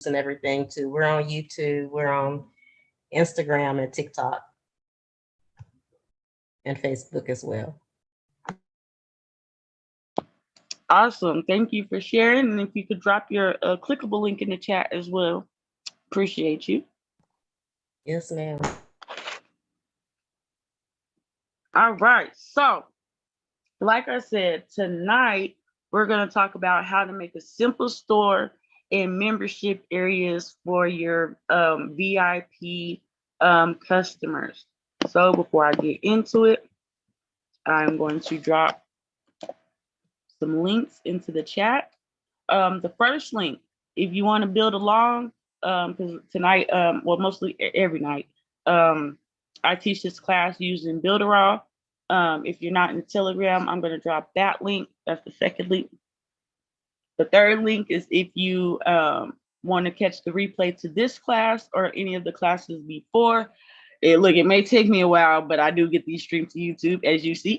and everything too. We're on YouTube, we're on Instagram and TikTok and Facebook as well. Awesome. Thank you for sharing. And if you could drop your clickable link in the chat as well, appreciate you. Yes, ma'am. All right. So, like I said, tonight we're going to talk about how to make a simple store and membership areas for your VIP customers. So, before I get into it, I'm going to drop some links into the chat. The first link, if you want to build along, because tonight, well, mostly every night, I teach this class using Builderall. If you're not in the Telegram, I'm going to drop that link. That's the second link. The third link is if you want to catch the replay to this class or any of the classes before. Look, it may take me a while, but I do get these streams to YouTube, as you see.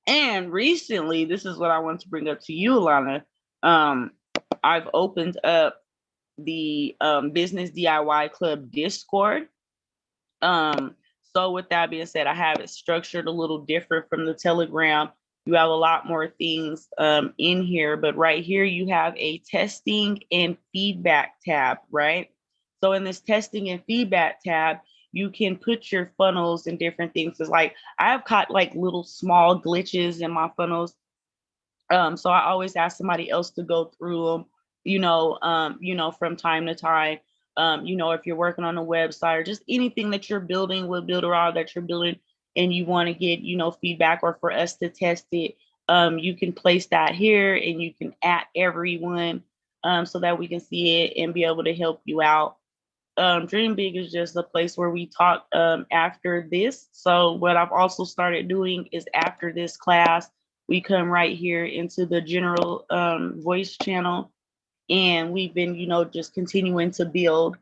And recently, this is what I want to bring up to you, Alana. I've opened up the Business DIY Club Discord. So with that being said, I have it structured a little different from the Telegram. You have a lot more things in here, but right here you have a testing and feedback tab, right? So in this testing and feedback tab, you can put your funnels and different things. It's like I have caught like little small glitches in my funnels. So I always ask somebody else to go through them, from time to time. If you're working on a website or just anything that you're building with Builderall that you're building and you want to get, feedback or for us to test it, you can place that here and you can at everyone so that we can see it and be able to help you out. Dream Big is just a place where we talk after this. So what I've also started doing is after this class, we come right here into the general voice channel. And we've been, just continuing to build,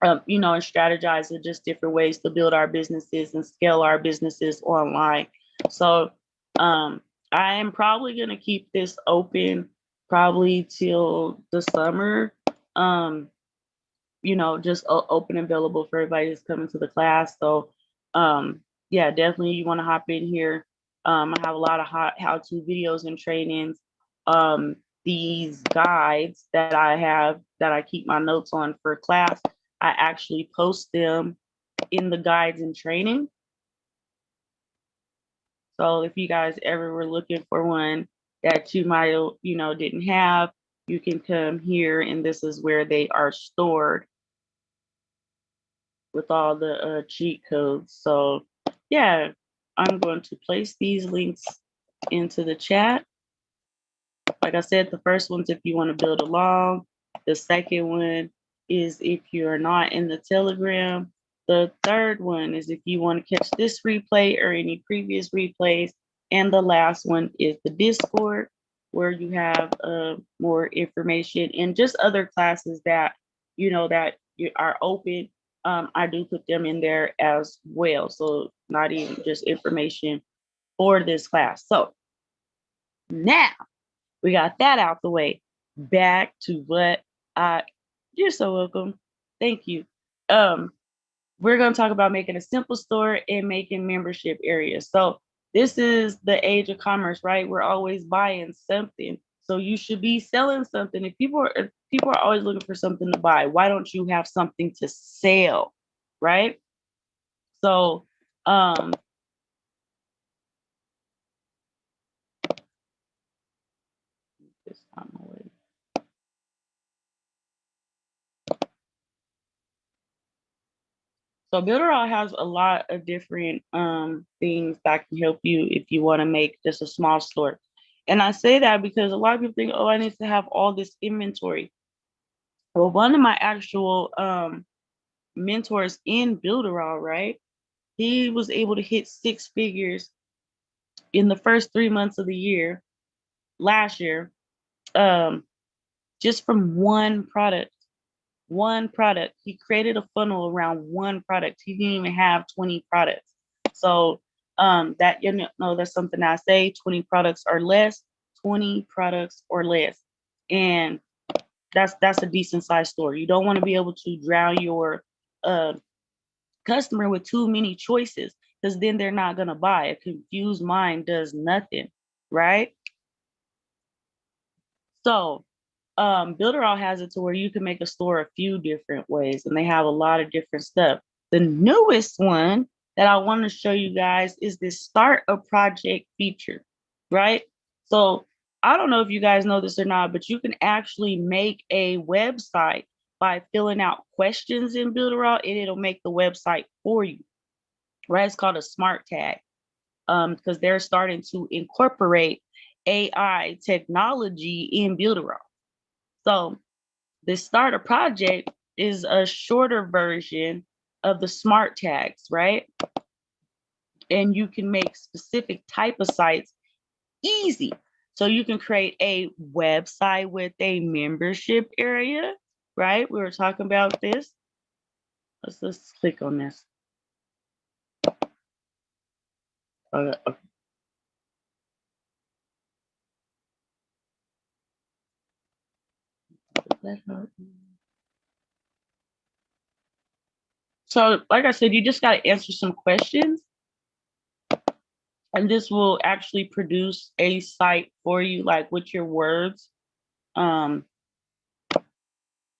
and strategize in just different ways to build our businesses and scale our businesses online. So I am probably going to keep this open probably till the summer. Just open and available for everybody that's coming to the class. So yeah, definitely you want to hop in here. I have a lot of how-to videos and trainings. These guides that I have that I keep my notes on for class, I actually post them in the guides and training. So if you guys ever were looking for one that you might, didn't have, you can come here and this is where they are stored with all the cheat codes. So yeah, I'm going to place these links into the chat. Like I said, the first one's if you want to build along. The second one is if you're not in the Telegram. The third one is if you want to catch this replay or any previous replays. And the last one is the Discord, where you have more information and just other classes that, that are open. I do put them in there as well. So not even just information for this class. So now we got that out the way. Back to what you're so welcome. Thank you. We're going to talk about making a simple store and making membership areas. So this is the age of commerce, right? We're always buying something. So you should be selling something. If people are always looking for something to buy, why don't you have something to sell, right? So this time away. So Builderall has a lot of different things that can help you if you want to make just a small store. And I say that because a lot of people think, oh, I need to have all this inventory. Well, one of my actual mentors in Builderall, right? He was able to hit 6 figures in the first 3 months of the year, last year, just from one product. One product. He created a funnel around one product. He didn't even have 20 products. So that, that's something I say, 20 products or less, 20 products or less. And that's a decent sized store. You don't want to be able to drown your customer with too many choices, because then they're not going to buy. A confused mind does nothing, right? So Builderall has it to where you can make a store a few different ways, and they have a lot of different stuff. The newest one that I want to show you guys is this start a project feature, right? So I don't know if you guys know this or not, but you can actually make a website by filling out questions in Builderall, and it'll make the website for you, right? It's called a smart tag, because they're starting to incorporate AI technology in Builderall. So the starter project is a shorter version of the smart tags, right? And you can make specific type of sites easy. So you can create a website with a membership area, right? We were talking about this. Let's click on this. Okay. So, like I said, you just got to answer some questions, and this will actually produce a site for you, like with your words. Let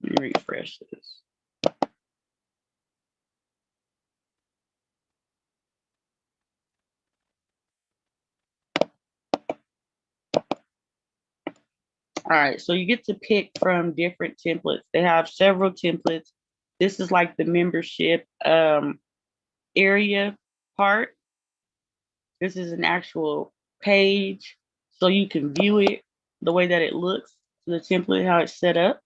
me refresh this. All right, so you get to pick from different templates. They have several templates. This is like the membership area part. This is an actual page, so you can view it the way that it looks, the template, how it's set up.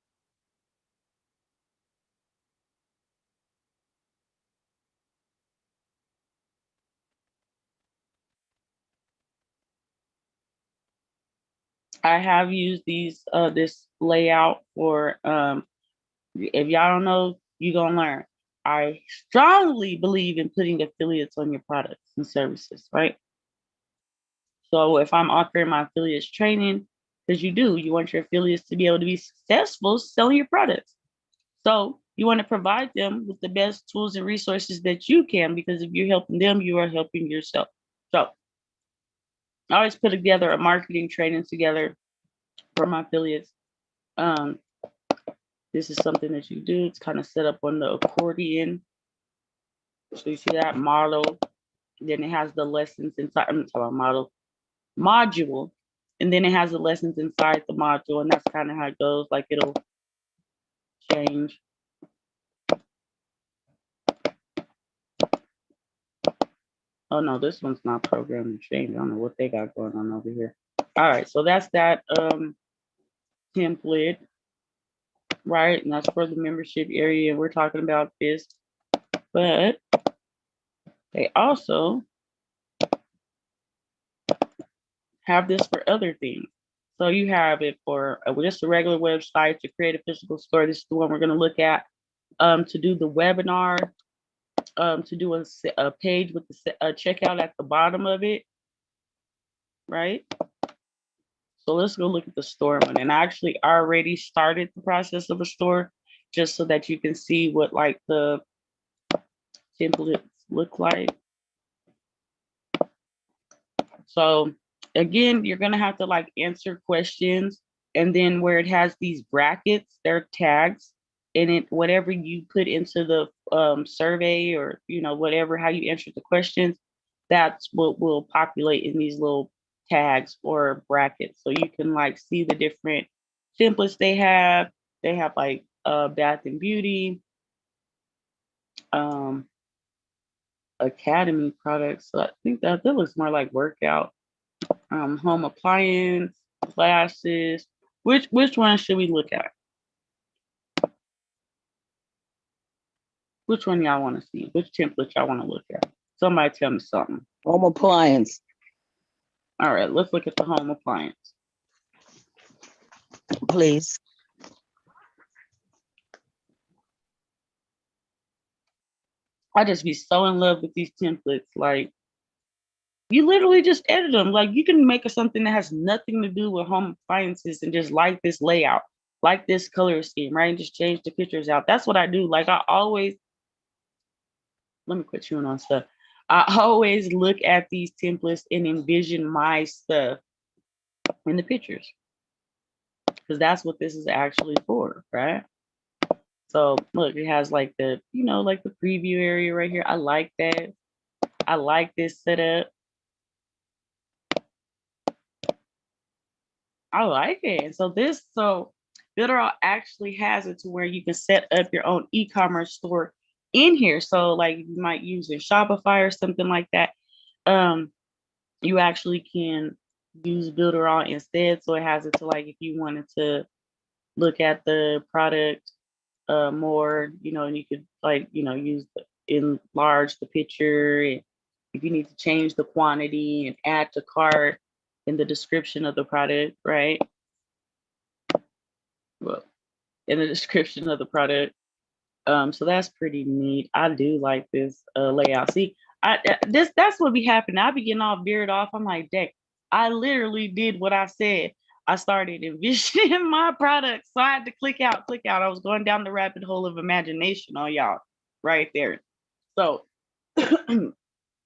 I have used this layout for if y'all don't know, you're gonna learn. I strongly believe in putting affiliates on your products and services, right? So if I'm offering my affiliates training, because you want your affiliates to be able to be successful selling your products. So you want to provide them with the best tools and resources that you can, because if you're helping them, you are helping yourself. So I always put together a marketing training together for my affiliates. Um, this is something that you do. It's kind of set up on the accordion. So you see that model. Then it has the lessons inside. I'm talking about module, and then it has the lessons inside the module, and that's kind of how it goes. Like it'll change. Oh no, this one's not programmed to change. I don't know what they got going on over here. All right, so that's that template, right? And that's for the membership area. And we're talking about this, but they also have this for other things. So you have it for just a regular website to create a physical store. This is the one we're going to look at. To do the webinar, to do a page with the checkout at the bottom of it, right? So let's go look at the store one. And I actually already started the process of a store, just so that you can see what like the templates look like. So again, you're gonna have to like answer questions, and then where it has these brackets, they're tags, and it whatever you put into the survey, or whatever, how you answer the questions, that's what will populate in these little tags or brackets. So you can like see the different templates they have. They have like bath and beauty, academy products. So I think that looks more like workout. Home appliance, classes. Which one should we look at? Which one y'all want to see? Which template y'all want to look at? Somebody tell me something. Home appliance. All right, let's look at the home appliance. Please. I just be so in love with these templates. Like, you literally just edit them. Like, you can make something that has nothing to do with home appliances and just like this layout. like this color scheme, right? And just change the pictures out. That's what I do. Like I always, let me quit chewing on stuff. I always look at these templates and envision my stuff in the pictures, because that's what this is actually for, right? So look, it has like the, you know, like the preview area right here. I like that. I like this setup. I like it. So Builderall actually has it to where you can set up your own e-commerce store in here. So like you might use a Shopify or something like that. You actually can use Builderall instead. So it has it to like if you wanted to look at the product more, you know, and you could like, you know, enlarge the picture. And if you need to change the quantity and add to cart in the description of the product, right? Well, in the description of the product. So that's pretty neat. I do like this layout. See, that's what be happening. I be getting all veered off. I'm like, dang, I literally did what I said. I started envisioning my product. So I had to click out, click out. I was going down the rabbit hole of imagination on y'all right there. So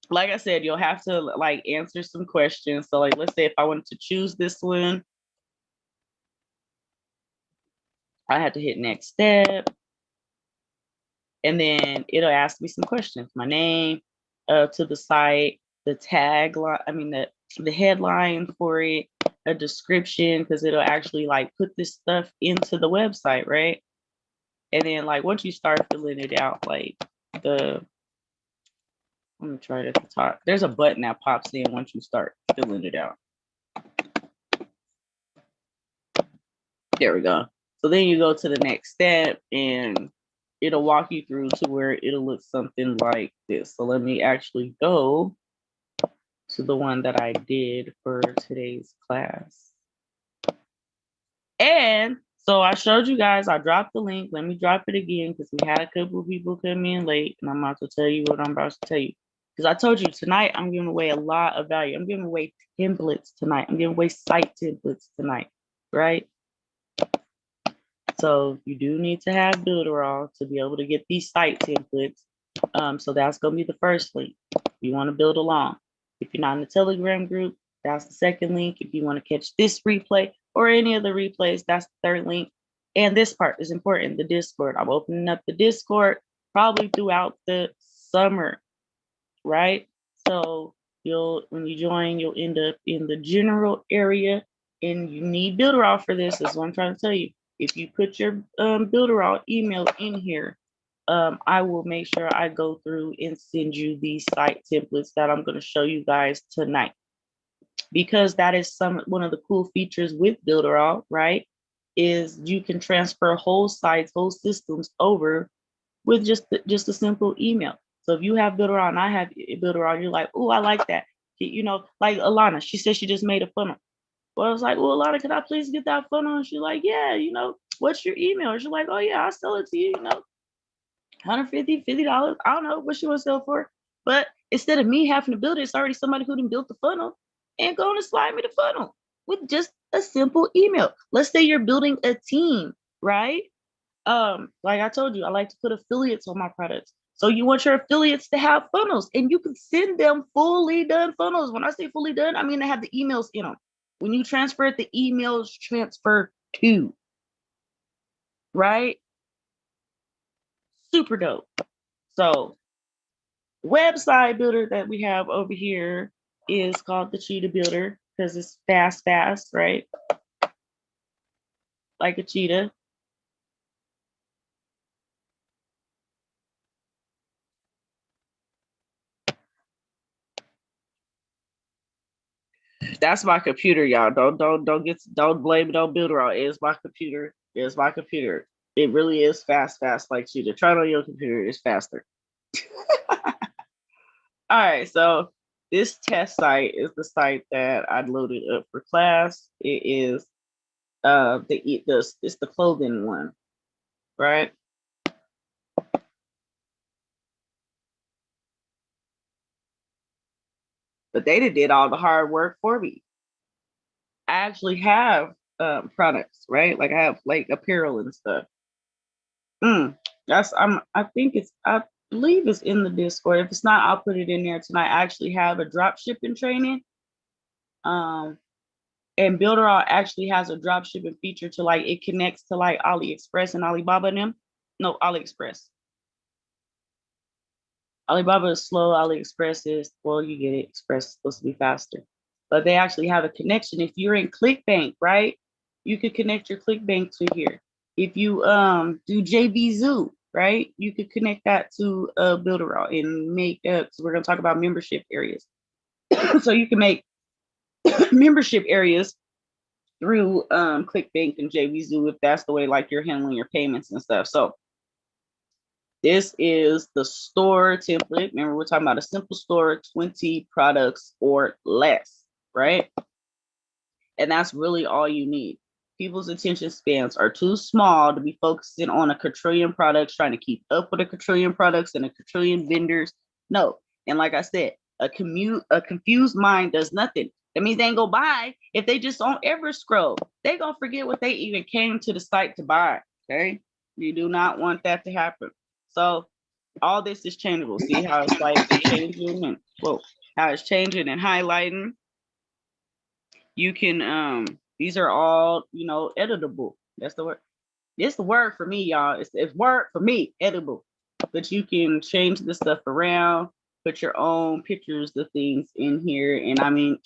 like I said, you'll have to like answer some questions. So like, let's say if I wanted to choose this one, I had to hit next step. And then it'll ask me some questions. My name, to the site, the tagline, I mean the headline for it, a description, because it'll actually like put this stuff into the website, right? And then like once you start filling it out, like let me try it at the top. There's a button that pops in once you start filling it out. There we go. So then you go to the next step and it'll walk you through to where it'll look something like this. So let me actually go to the one that I did for today's class. And so I showed you guys, I dropped the link. Let me drop it again because we had a couple of people come in late and I'm about to tell you what I'm about to tell you. Because I told you tonight, I'm giving away a lot of value. I'm giving away templates tonight. I'm giving away site templates tonight, right? So you do need to have Builderall to be able to get these site templates. So that's going to be the first link. You want to build along. If you're not in the Telegram group, that's the second link. If you want to catch this replay or any of the replays, that's the third link. And this part is important, the Discord. I'm opening up the Discord probably throughout the summer, right? So when you join, you'll end up in the general area and you need Builderall for this. That's what I'm trying to tell you. If you put your Builderall email in here, I will make sure I go through and send you these site templates that I'm going to show you guys tonight. Because that is one of the cool features with Builderall, right? Is you can transfer whole sites, whole systems over with just a simple email. So if you have Builderall and I have Builderall, you're like, oh, I like that. You know, like Alana, she said she just made a funnel. Well, I was like, well, Alana, can I please get that funnel? And she's like, yeah, you know, what's your email? And she's like, oh yeah, I'll sell it to you, you know, $150, $50. I don't know what she wants to sell for. But instead of me having to build it, it's already somebody who done built the funnel and going to slide me the funnel with just a simple email. Let's say you're building a team, right? Like I told you, I like to put affiliates on my products. So you want your affiliates to have funnels and you can send them fully done funnels. When I say fully done, I mean they have the emails in them. When you transfer it, the emails transfer to, right? Super dope. So website builder that we have over here is called the Cheetah Builder because it's fast, right? Like a cheetah. That's my computer, y'all. Don't blame it on Builderall. It's my computer. It's my computer. It really is fast like Cheetah. Try it on your computer. It's faster. All right, so this test site is the site that I loaded up for class. It is it's the clothing one, right? But they did all the hard work for me. I actually have products, right? Like I have like apparel and stuff. I think I believe it's in the Discord. If it's not, I'll put it in there tonight. I actually have a drop shipping training. And Builderall actually has a drop shipping feature to like it connects to like AliExpress and Alibaba and them. No, AliExpress. Alibaba is slow. AliExpress is, well, you get it. Express is supposed to be faster. But they actually have a connection. If you're in ClickBank, right? You could connect your ClickBank to here. If you do JB Zoo, right? You could connect that to Builderall and make because we're gonna talk about membership areas. So you can make membership areas through ClickBank and JB Zoo if that's the way like you're handling your payments and stuff. So this is the store template. Remember, we're talking about a simple store, 20 products or less, right? And that's really all you need. People's attention spans are too small to be focusing on a quadrillion products, trying to keep up with a quadrillion products and a quadrillion vendors. No. And like I said, a confused mind does nothing. That means they ain't go buy if they just don't ever scroll. They gonna forget what they even came to the site to buy. Okay. You do not want that to happen. So all this is changeable. See how it's like changing and how it's changing and highlighting. You can these are all, editable. That's the word. It's the word for me, y'all. It's word for me, editable. But you can change the stuff around, put your own pictures of things in here. And I mean,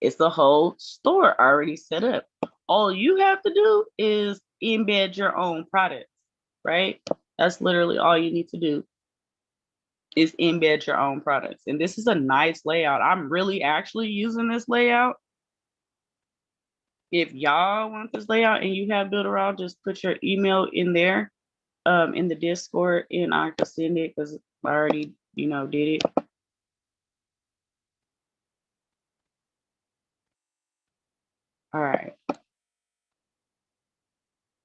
it's the whole store already set up. All you have to do is embed your own products, right? That's literally all you need to do is embed your own products. And this is a nice layout. I'm really actually using this layout. If y'all want this layout and you have Builderall, just put your email in there, in the Discord, and I can send it because I already, did it. All right.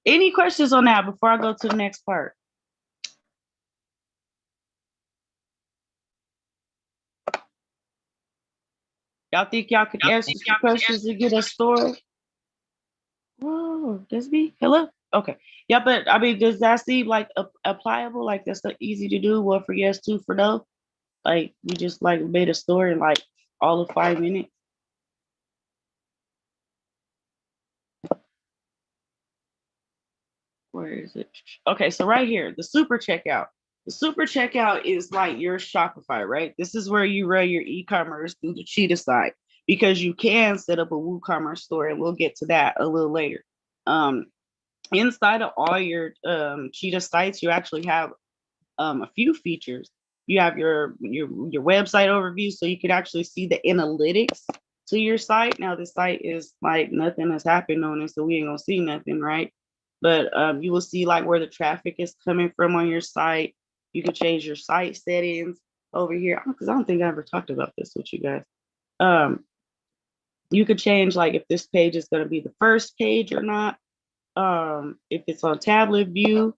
Any questions on that before I go to the next part? Y'all think y'all could answer some questions to get a store? Whoa, that's me. Hello? Okay. Yeah, but I mean, does that seem like applicable? Like that's easy to do? One for yes, two for no? Like we just like made a store in like all of 5 minutes? Where is it? Okay, so right here, the super checkout. The super checkout is like your Shopify, right? This is where you run your e-commerce through the Cheetah site because you can set up a WooCommerce store, and we'll get to that a little later. Inside of all your Cheetah sites, you actually have a few features. You have your website overview, so you can actually see the analytics to your site. Now, this site is like nothing has happened on it, so we ain't gonna see nothing, right? But you will see like where the traffic is coming from on your site. You can change your site settings over here because I don't think I ever talked about this with you guys. You could change like if this page is going to be the first page or not. If it's on tablet view.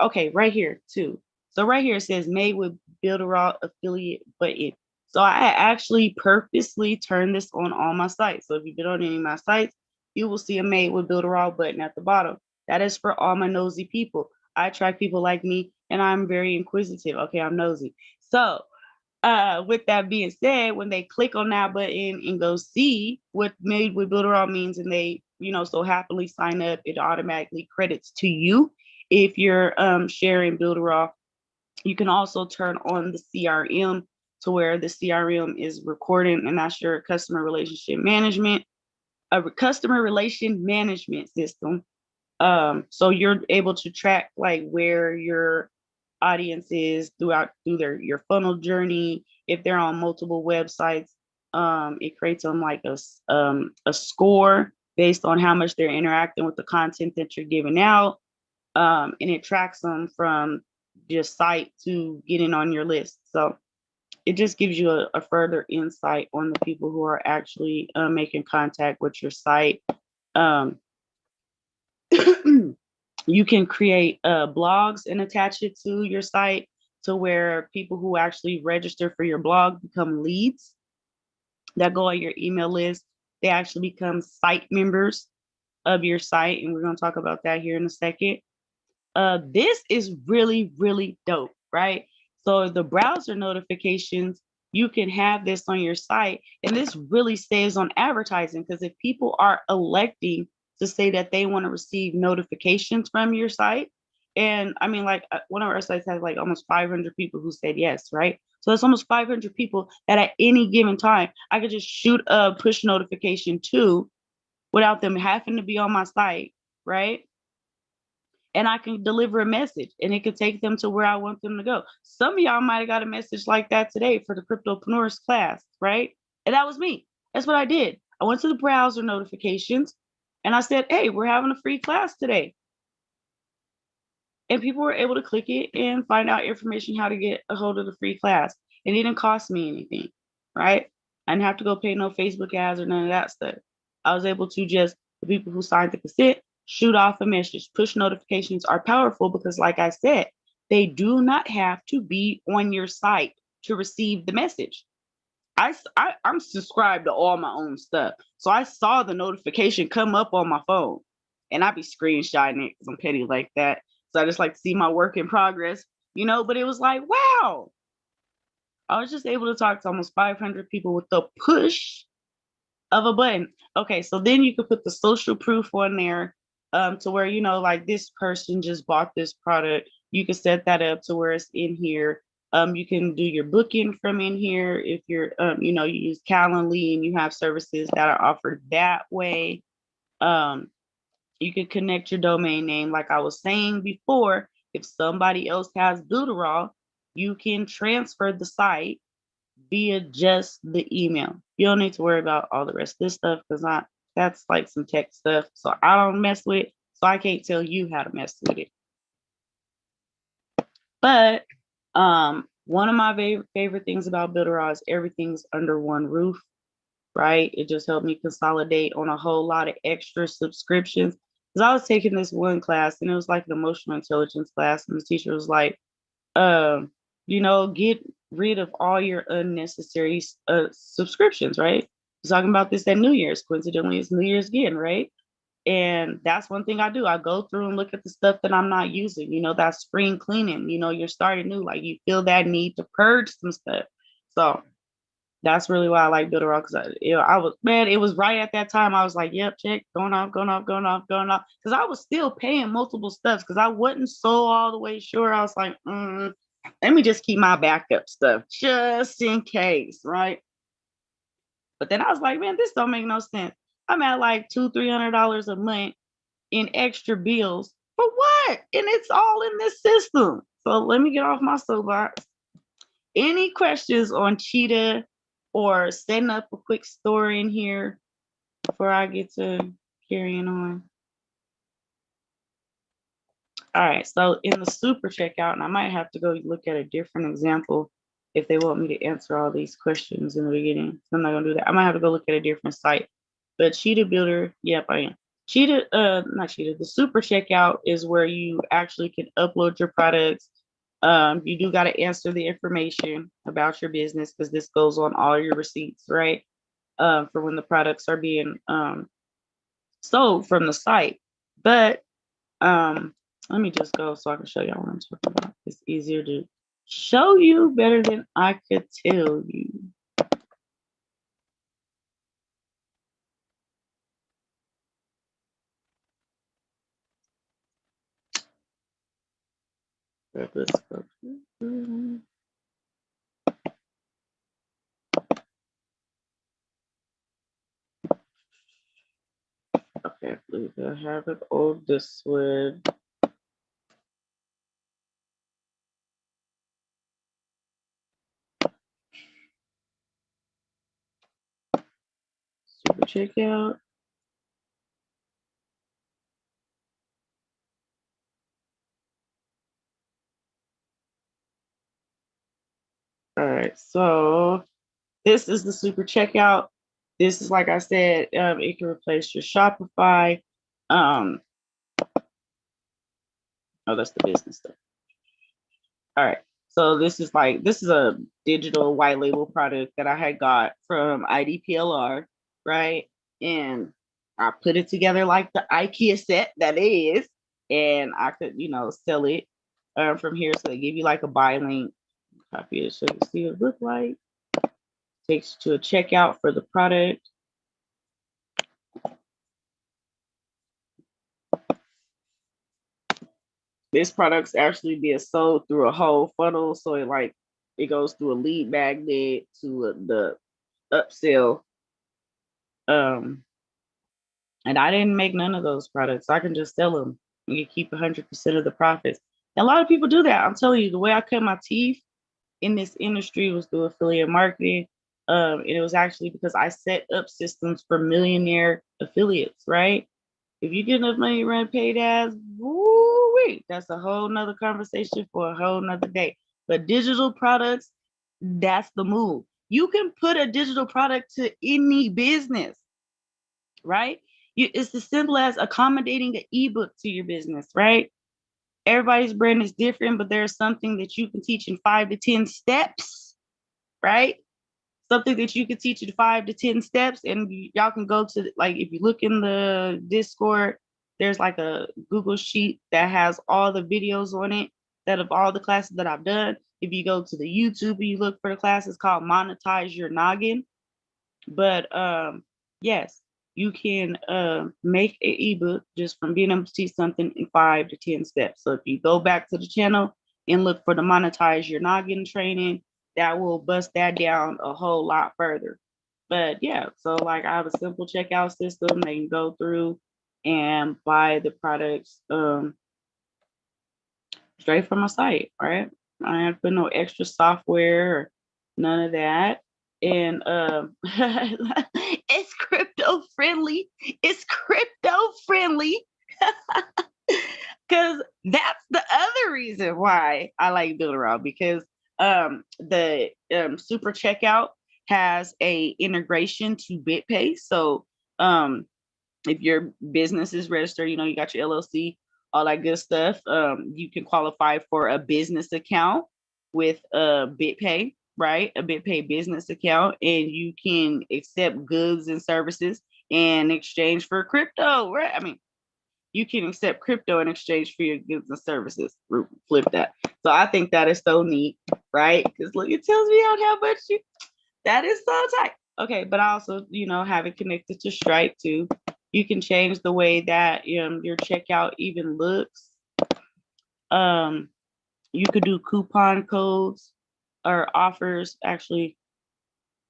Okay, right here too. So right here it says made with Builderall affiliate button. So I actually purposely turned this on all my sites. So if you've been on any of my sites, you will see a made with Builderall button at the bottom. That is for all my nosy people. I attract people like me, and I'm very inquisitive. Okay, I'm nosy. So with that being said, when they click on that button and go see what made with Builderall means, and they, so happily sign up, it automatically credits to you if you're sharing Builderall. You can also turn on the CRM to where the CRM is recording, and that's your customer relationship management, a customer relation management system. So you're able to track like where your audience is through your funnel journey. If they're on multiple websites, it creates them like a score based on how much they're interacting with the content that you're giving out. And it tracks them from just site to getting on your list. So it just gives you a further insight on the people who are actually making contact with your site. You can create blogs and attach it to your site to where people who actually register for your blog become leads that go on your email list. They actually become site members. of your site, and we're going to talk about that here in a second. This is really, really dope, right? So the browser notifications, you can have this on your site, and this really saves on advertising, because if people are electing to say that they want to receive notifications from your site, and I mean, like one of our sites has like almost 500 people who said yes, right? So that's almost 500 people that at any given time, I could just shoot a push notification to without them having to be on my site, right? And I can deliver a message and it could take them to where I want them to go. Some of y'all might have got a message like that today for the Cryptopreneurs class, right? And that was me. That's what I did. I went to the browser notifications and I said, hey, we're having a free class today. And people were able to click it and find out information how to get a hold of the free class. It didn't cost me anything, right? I didn't have to go pay no Facebook ads or none of that stuff. I was able to just, the people who signed the consent, shoot off a message. Push notifications are powerful because, like I said, they do not have to be on your site to receive the message. I'm subscribed to all my own stuff. So I saw the notification come up on my phone and I be screenshotting it because I'm petty like that. So I just like to see my work in progress, but it was like, wow. I was just able to talk to almost 500 people with the push of a button. Okay, so then you could put the social proof on there to where, like this person just bought this product. You can set that up to where it's in here. You can do your booking from in here if you're, you use Calendly and you have services that are offered that way. You can connect your domain name. Like I was saying before, if somebody else has Builderall, you can transfer the site via just the email. You don't need to worry about all the rest of this stuff because that's like some tech stuff. So I don't mess with it. So I can't tell you how to mess with it. But one of my favorite things about Builderall is everything's under one roof, right? It just helped me consolidate on a whole lot of extra subscriptions. Because I was taking this one class and it was like an emotional intelligence class, and the teacher was like, get rid of all your unnecessary subscriptions, right? He's talking about this at New Year's. Coincidentally, it's New Year's again, right? And that's one thing I do. I go through and look at the stuff that I'm not using. That spring cleaning. You're starting new. Like you feel that need to purge some stuff. So that's really why I like Builderall, because it was right at that time. I was like, yep, check, going off, going off, going off, going off. Because I was still paying multiple stuffs because I wasn't so all the way sure. I was like, let me just keep my backup stuff just in case, right? But then I was like, man, this don't make no sense. I'm at like $200-$300 a month in extra bills for what? And it's all in this system. So let me get off my soapbox. Any questions on Cheetah or setting up a quick story in here before I get to carrying on? All right, so in the super checkout, and I might have to go look at a different example if they want me to answer all these questions in the beginning. So I'm not gonna do that. I might have to go look at a different site. But Cheetah Builder, yep, I am. Not Cheetah, the super checkout is where you actually can upload your products. You do got to answer the information about your business because this goes on all your receipts, right? For when the products are being sold from the site. But let me just go so I can show y'all what I'm talking about. It's easier to show you better than I could tell you. Let's go. Okay, I believe I have it all this way. Super checkout. All right, so this is the super checkout. This is, like I said, it can replace your Shopify. Oh, that's the business stuff. All right. So this is a digital white label product that I had got from IDPLR, right? And I put it together like the IKEA set that it is, and I could, you know, sell it from here. So they give you like a buy link, copy it so you can see what it look like. Takes you to a checkout for the product. This product's actually being sold through a whole funnel, so it goes through a lead magnet to the upsell. And I didn't make none of those products. I can just sell them. You keep 100% of the profits. And a lot of people do that. I'm telling you, the way I cut my teeth in this industry was through affiliate marketing. And it was actually because I set up systems for millionaire affiliates, right? If you get enough money to run paid ads, woo-wee, that's a whole nother conversation for a whole nother day. But digital products, that's the move. You can put a digital product to any business, right? It's as simple as accommodating an ebook to your business, right? Everybody's brand is different, but there's something that you can teach in 5 to 10 steps, right? Something that you can teach in 5 to 10 steps. And y'all can go to, like, if you look in the Discord, there's like a Google Sheet that has all the videos on it that of all the classes that I've done. If you go to the YouTube and you look for the class, it's called Monetize Your Noggin. But yes, you can make an ebook just from being able to teach something in 5 to 10 steps. So if you go back to the channel and look for the Monetize Your Noggin training, that will bust that down a whole lot further. But yeah, so like I have a simple checkout system. They can go through and buy the products straight from my site, right? I don't have to put no extra software or none of that. And it's crypto friendly. It's crypto friendly. Because that's the other reason why I like Builder, because the super checkout has a integration to BitPay. So if your business is registered, you know, you got your LLC, all that good stuff, you can qualify for a business account with a BitPay, right? A BitPay business account, and you can accept goods and services in exchange for crypto, right? I mean, you can accept crypto in exchange for your goods and services. Flip that. So I think that is so neat, right? Because look, it tells me how much you, that is so tight. Okay, but I also, you know, have it connected to Stripe too. You can change the way that your checkout even looks. You could do coupon codes or offers actually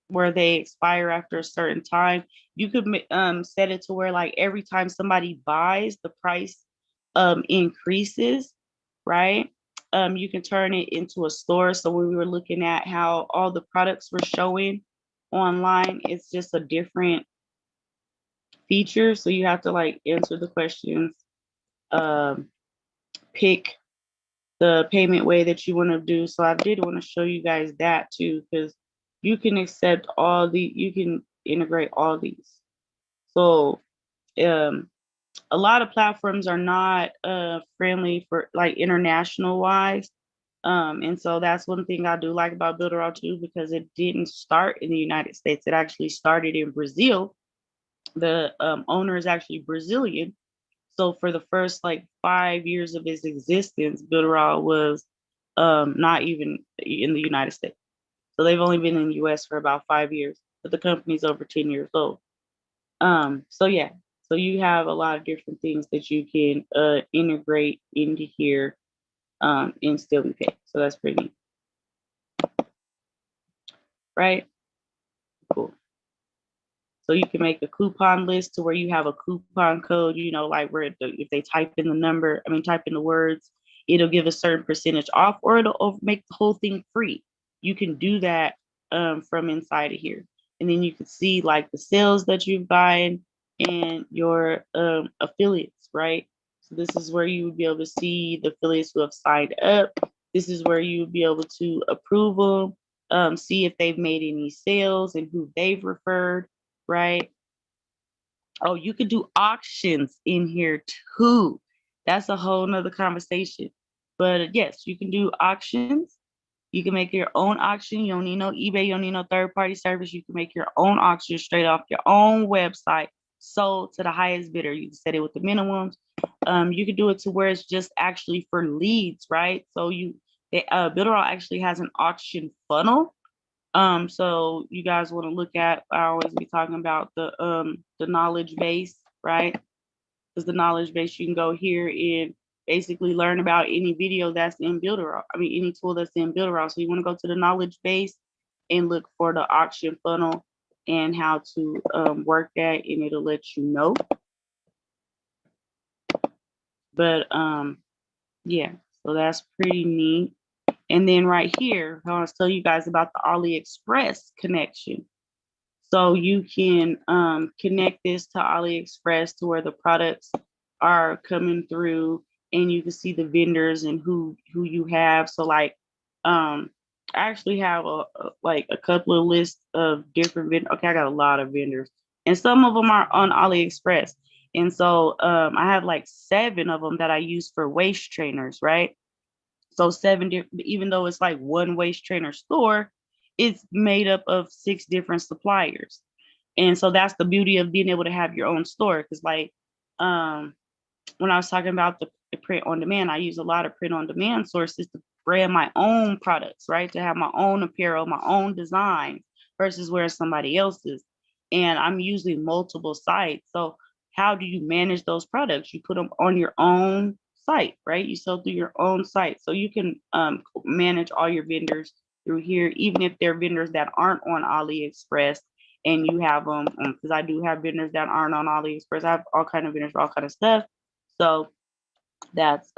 where they expire after a certain time. You could set it to where like every time somebody buys, the price increases, right? You can turn it into a store. So when we were looking at how all the products were showing online, it's just a different feature. So you have to like answer the questions, pick the payment way that you want to do. So I did want to show you guys that too, because you can accept all the, you can integrate all these. So a lot of platforms are not friendly for like international wise. And so that's one thing I do like about Builderall too, because it didn't start in the United States. It actually started in Brazil. The owner is actually Brazilian. So for the first like 5 years of its existence, Builderall was not even in the United States. So they've only been in the US for about 5 years, but the company's over 10 years old. So yeah, so you have a lot of different things that you can integrate into here and still be paid. So that's pretty neat. Right? Cool. So you can make a coupon list to where you have a coupon code, you know, like where if they type in the number, I mean, type in the words, it'll give a certain percentage off, or it'll make the whole thing free. You can do that from inside of here. And then you can see like the sales that you've gotten and your affiliates, right? So this is where you would be able to see the affiliates who have signed up. This is where you would be able to approve them, see if they've made any sales and who they've referred, right? Oh, you could do auctions in here too. That's a whole nother conversation. But yes, you can do auctions. You can make your own auction. You don't need no eBay. You don't need no third-party service. You can make your own auction straight off your own website. sold to the highest bidder. You can set it with the minimums. You can do it to where it's just actually for leads, right? So Builderall actually has an auction funnel. So you guys want to look at, I always be talking about the knowledge base, right? Because the knowledge base, you can go here and basically learn about any video that's in Builderall. I mean, any tool that's in Builderall. So you want to go to the knowledge base and look for the auction funnel and how to work that, and it'll let you know. But yeah, so that's pretty neat. And then right here, I want to tell you guys about the Aliexpress connection. So you can connect this to Aliexpress to where the products are coming through, and you can see the vendors and who you have. So like, I actually have a couple of lists of different vendors. Okay, I got a lot of vendors, and some of them are on Aliexpress. And so I have like 7 of them that I use for waist trainers, right? So 7 even though it's like one waist trainer store, it's made up of 6 different suppliers. And so that's the beauty of being able to have your own store. Because like when I was talking about the print on demand, I use a lot of print on demand sources to brand my own products, right? To have my own apparel, my own design versus where somebody else's. And I'm using multiple sites. So how do you manage those products? You put them on your own site, right? You sell through your own site. So you can manage all your vendors through here, even if they're vendors that aren't on AliExpress, and you have them, because I do have vendors that aren't on AliExpress. I have all kind of vendors for all kind of stuff. So that's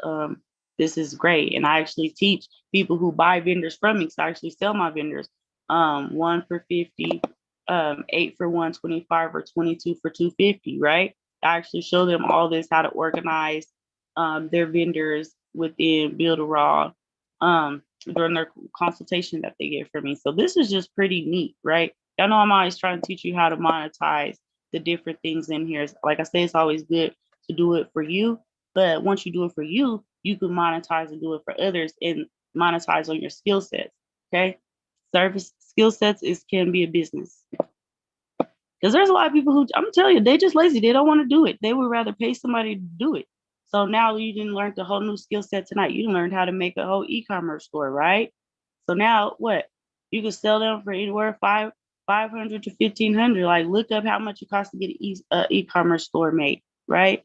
this is great. And I actually teach people who buy vendors from me, because I actually sell my vendors 1 for 50, 8 for 125, or 22 for 250, right? I actually show them all this, how to organize their vendors within Builderall during their consultation that they get from me. So this is just pretty neat, right? Y'all know I'm always trying to teach you how to monetize the different things in here. Like I say, it's always good to do it for you, but once you do it for you, you can monetize and do it for others and monetize on your skill sets. Okay, service skill sets can be a business, because there's a lot of people who, I'm telling you, they just lazy. They don't want to do it. They would rather pay somebody to do it. So now you didn't learn the whole new skill set tonight. You learned how to make a whole e-commerce store, right? So now what? You can sell them for anywhere 500 to 1,500. Like, look up how much it costs to get an e-commerce store made, right?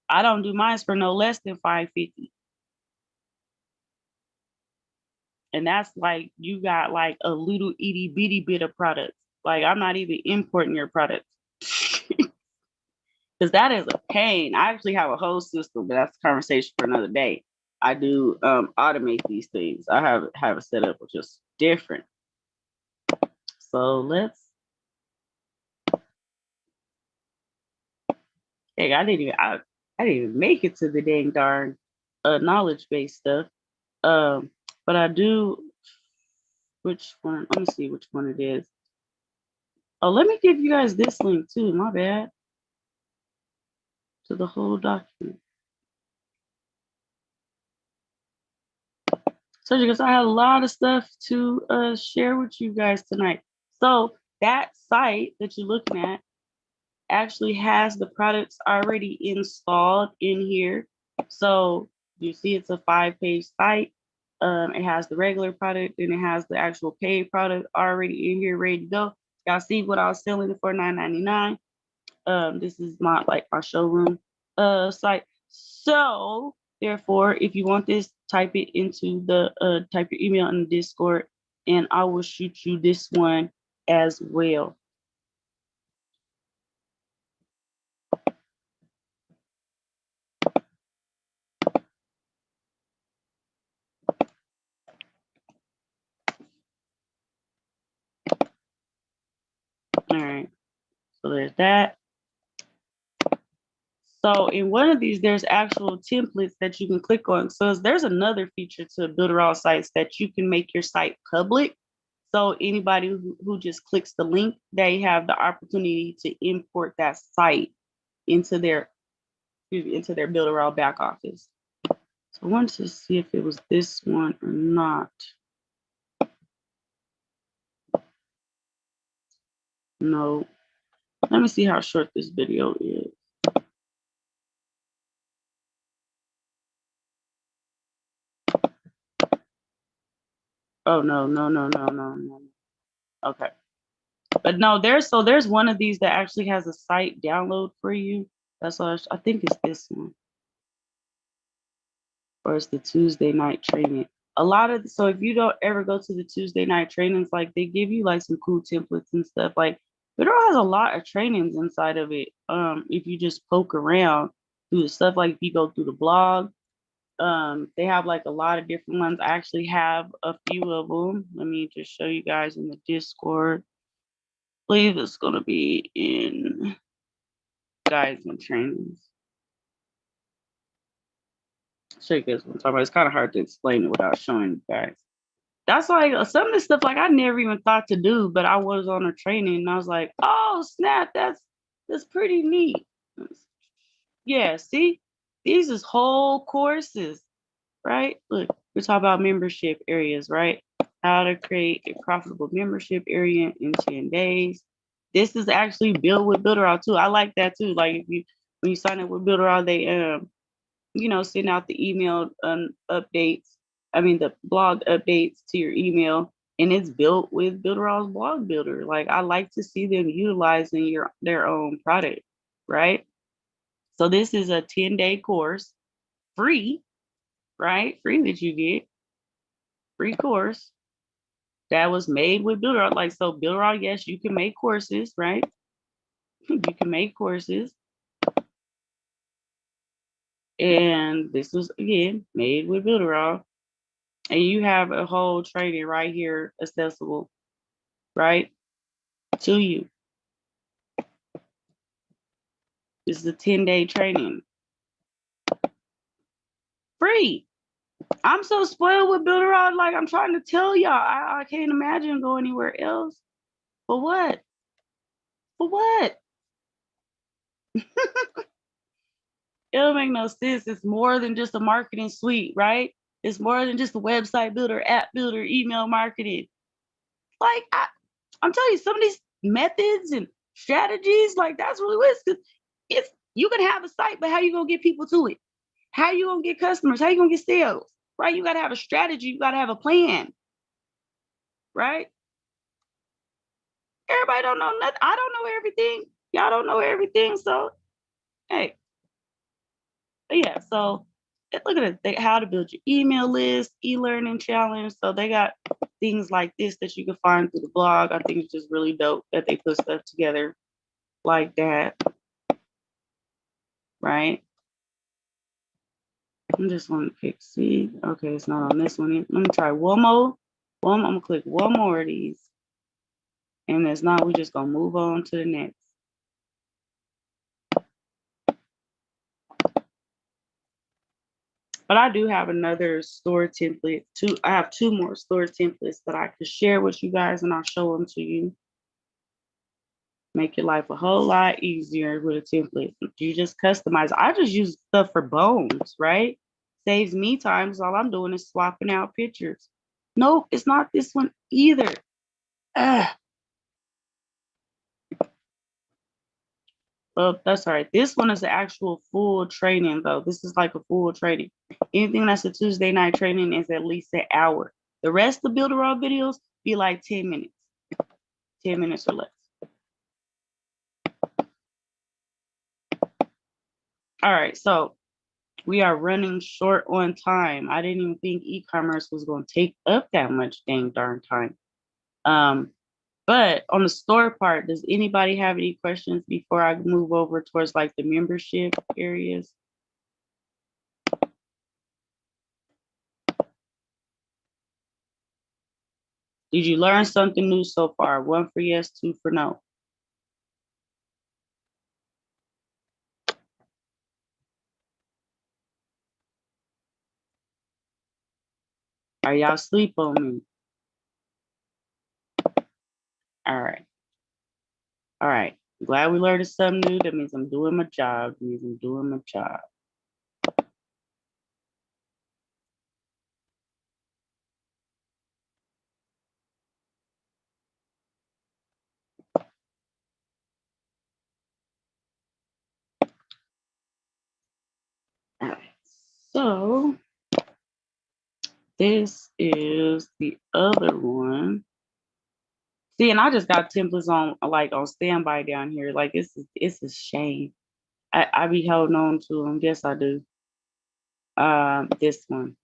I don't do mine for no less than $550. And that's like, you got like a little itty bitty bit of products. Like, I'm not even importing your products. Because that is a pain. I actually have a whole system, but that's a conversation for another day. I do automate these things. I have a setup which is different. So let's. Hey, I didn't even make it to the dang darn knowledge base stuff. But I do. Which one? Let me see which one it is. Oh, let me give you guys this link too. My bad. To the whole document. So because I have a lot of stuff to share with you guys tonight. So that site that you're looking at actually has the products already installed in here. So you see it's a 5-page site. It has the regular product, and it has the actual paid product already in here, ready to go. Y'all see what I was selling for $9.99. This is my showroom site. So therefore, if you want this, type it into the type your email in the Discord, and I will shoot you this one as well. All right, so there's that. So in one of these, there's actual templates that you can click on. So there's another feature to Builderall sites that you can make your site public. So anybody who just clicks the link, they have the opportunity to import that site into their Builderall back office. So I wanted to see if it was this one or not. No. Let me see how short this video is. Oh, no. Okay. But no, there's one of these that actually has a site download for you. That's all. I think it's this one. Or it's the Tuesday night training. So if you don't ever go to the Tuesday night trainings, like they give you like some cool templates and stuff. Like Bitterroll has a lot of trainings inside of it. If you just poke around through the stuff, like if you go through the blog, they have like a lot of different ones. I actually have a few of them. Let me just show you guys in the Discord. I believe it's gonna be in guides and trainings. Show you guys what I'm talking about. It's kind of hard to explain it without showing you guys. That's like some of this stuff like I never even thought to do, but I was on a training and I was like, oh snap, that's pretty neat. Yeah, see, these is whole courses, right? Look, we're talking about membership areas, right? How to create a profitable membership area in 10 days. This is actually built with Builderall too. I like that too. Like if you when you sign up with Builderall, they send out the email updates. I mean the blog updates to your email, and it's built with Builderall's blog builder. Like I like to see them utilizing their own product, right? So this is a 10-day course, free, right? Free that you get, free course that was made with Builderall. Like so, Builderall, yes, you can make courses, right? You can make courses, and this was again made with Builderall. And you have a whole training right here accessible, right, to you. This is a 10-day training. Free. I'm so spoiled with Builderall. Like I'm trying to tell y'all, I can't imagine going anywhere else. For what? For what? It don't make no sense. It's more than just a marketing suite, right? It's more than just a website builder, app builder, email marketing. Like I'm telling you, some of these methods and strategies, like that's really what it's you can have a site, but how you gonna get people to it? How you gonna get customers? How you gonna get sales? Right? You gotta have a strategy, you gotta have a plan, right? Everybody don't know nothing. I don't know everything. Y'all don't know everything. So hey, but yeah, so look at it. How to build your email list, e-learning challenge. So they got things like this that you can find through the blog. I think it's just really dope that they put stuff together like that, right? I just want to pick C. Okay, it's not on this one. Let me try one more. I'm gonna click one more of these. And if not, we're just gonna move on to the next. But I do have another store template. I have two more store templates that I could share with you guys, and I'll show them to you. Make your life a whole lot easier with a template. You just customize. I just use stuff for bones, right? Saves me time because all I'm doing is swapping out pictures. Nope, it's not this one either. Ugh. Well, that's all right. This one is the actual full training, though. This is like a full training. Anything that's a Tuesday night training is at least an hour. The rest of Builderall videos be like 10 minutes, 10 minutes or less. All right, so we are running short on time. I didn't even think e-commerce was going to take up that much dang darn time. But on the store part, does anybody have any questions before I move over towards like the membership areas? Did you learn something new so far? 1 for yes, 2 for no. Are y'all asleep on me? All right. All right. Glad we learned something new. That means I'm doing my job. That means I'm doing my job. So this is the other one. See, and I just got templates on on standby down here. Like it's a shame. I be holding on to them. Yes, I do. This one.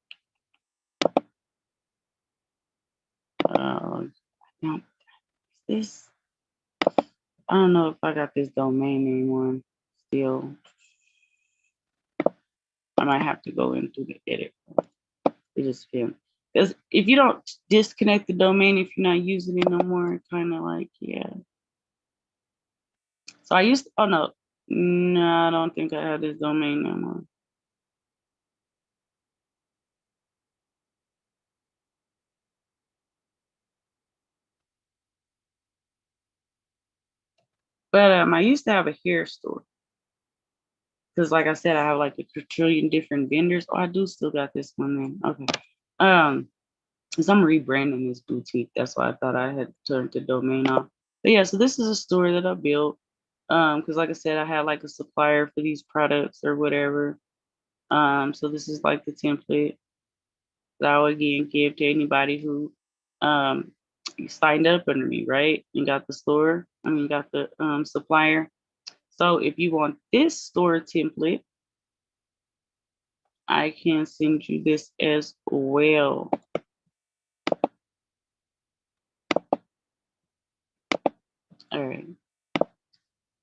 Now this. I don't know if I got this domain name one still. I might have to go into the edit. It just feels. Because if you don't disconnect the domain, if you're not using it no more, kind of like, yeah. So I used to, oh no, I don't think I have this domain no more. But I used to have a hair store. Because like I said, I have like a trillion different vendors. Oh, I do still got this one then. Okay. Because I'm rebranding this boutique. That's why I thought I had turned the domain off. But yeah, so this is a store that I built. Because like I said, I had like a supplier for these products or whatever. So this is like the template that I would again give to anybody who signed up under me, right? And got the store, got the supplier. So if you want this store template, I can send you this as well. All right.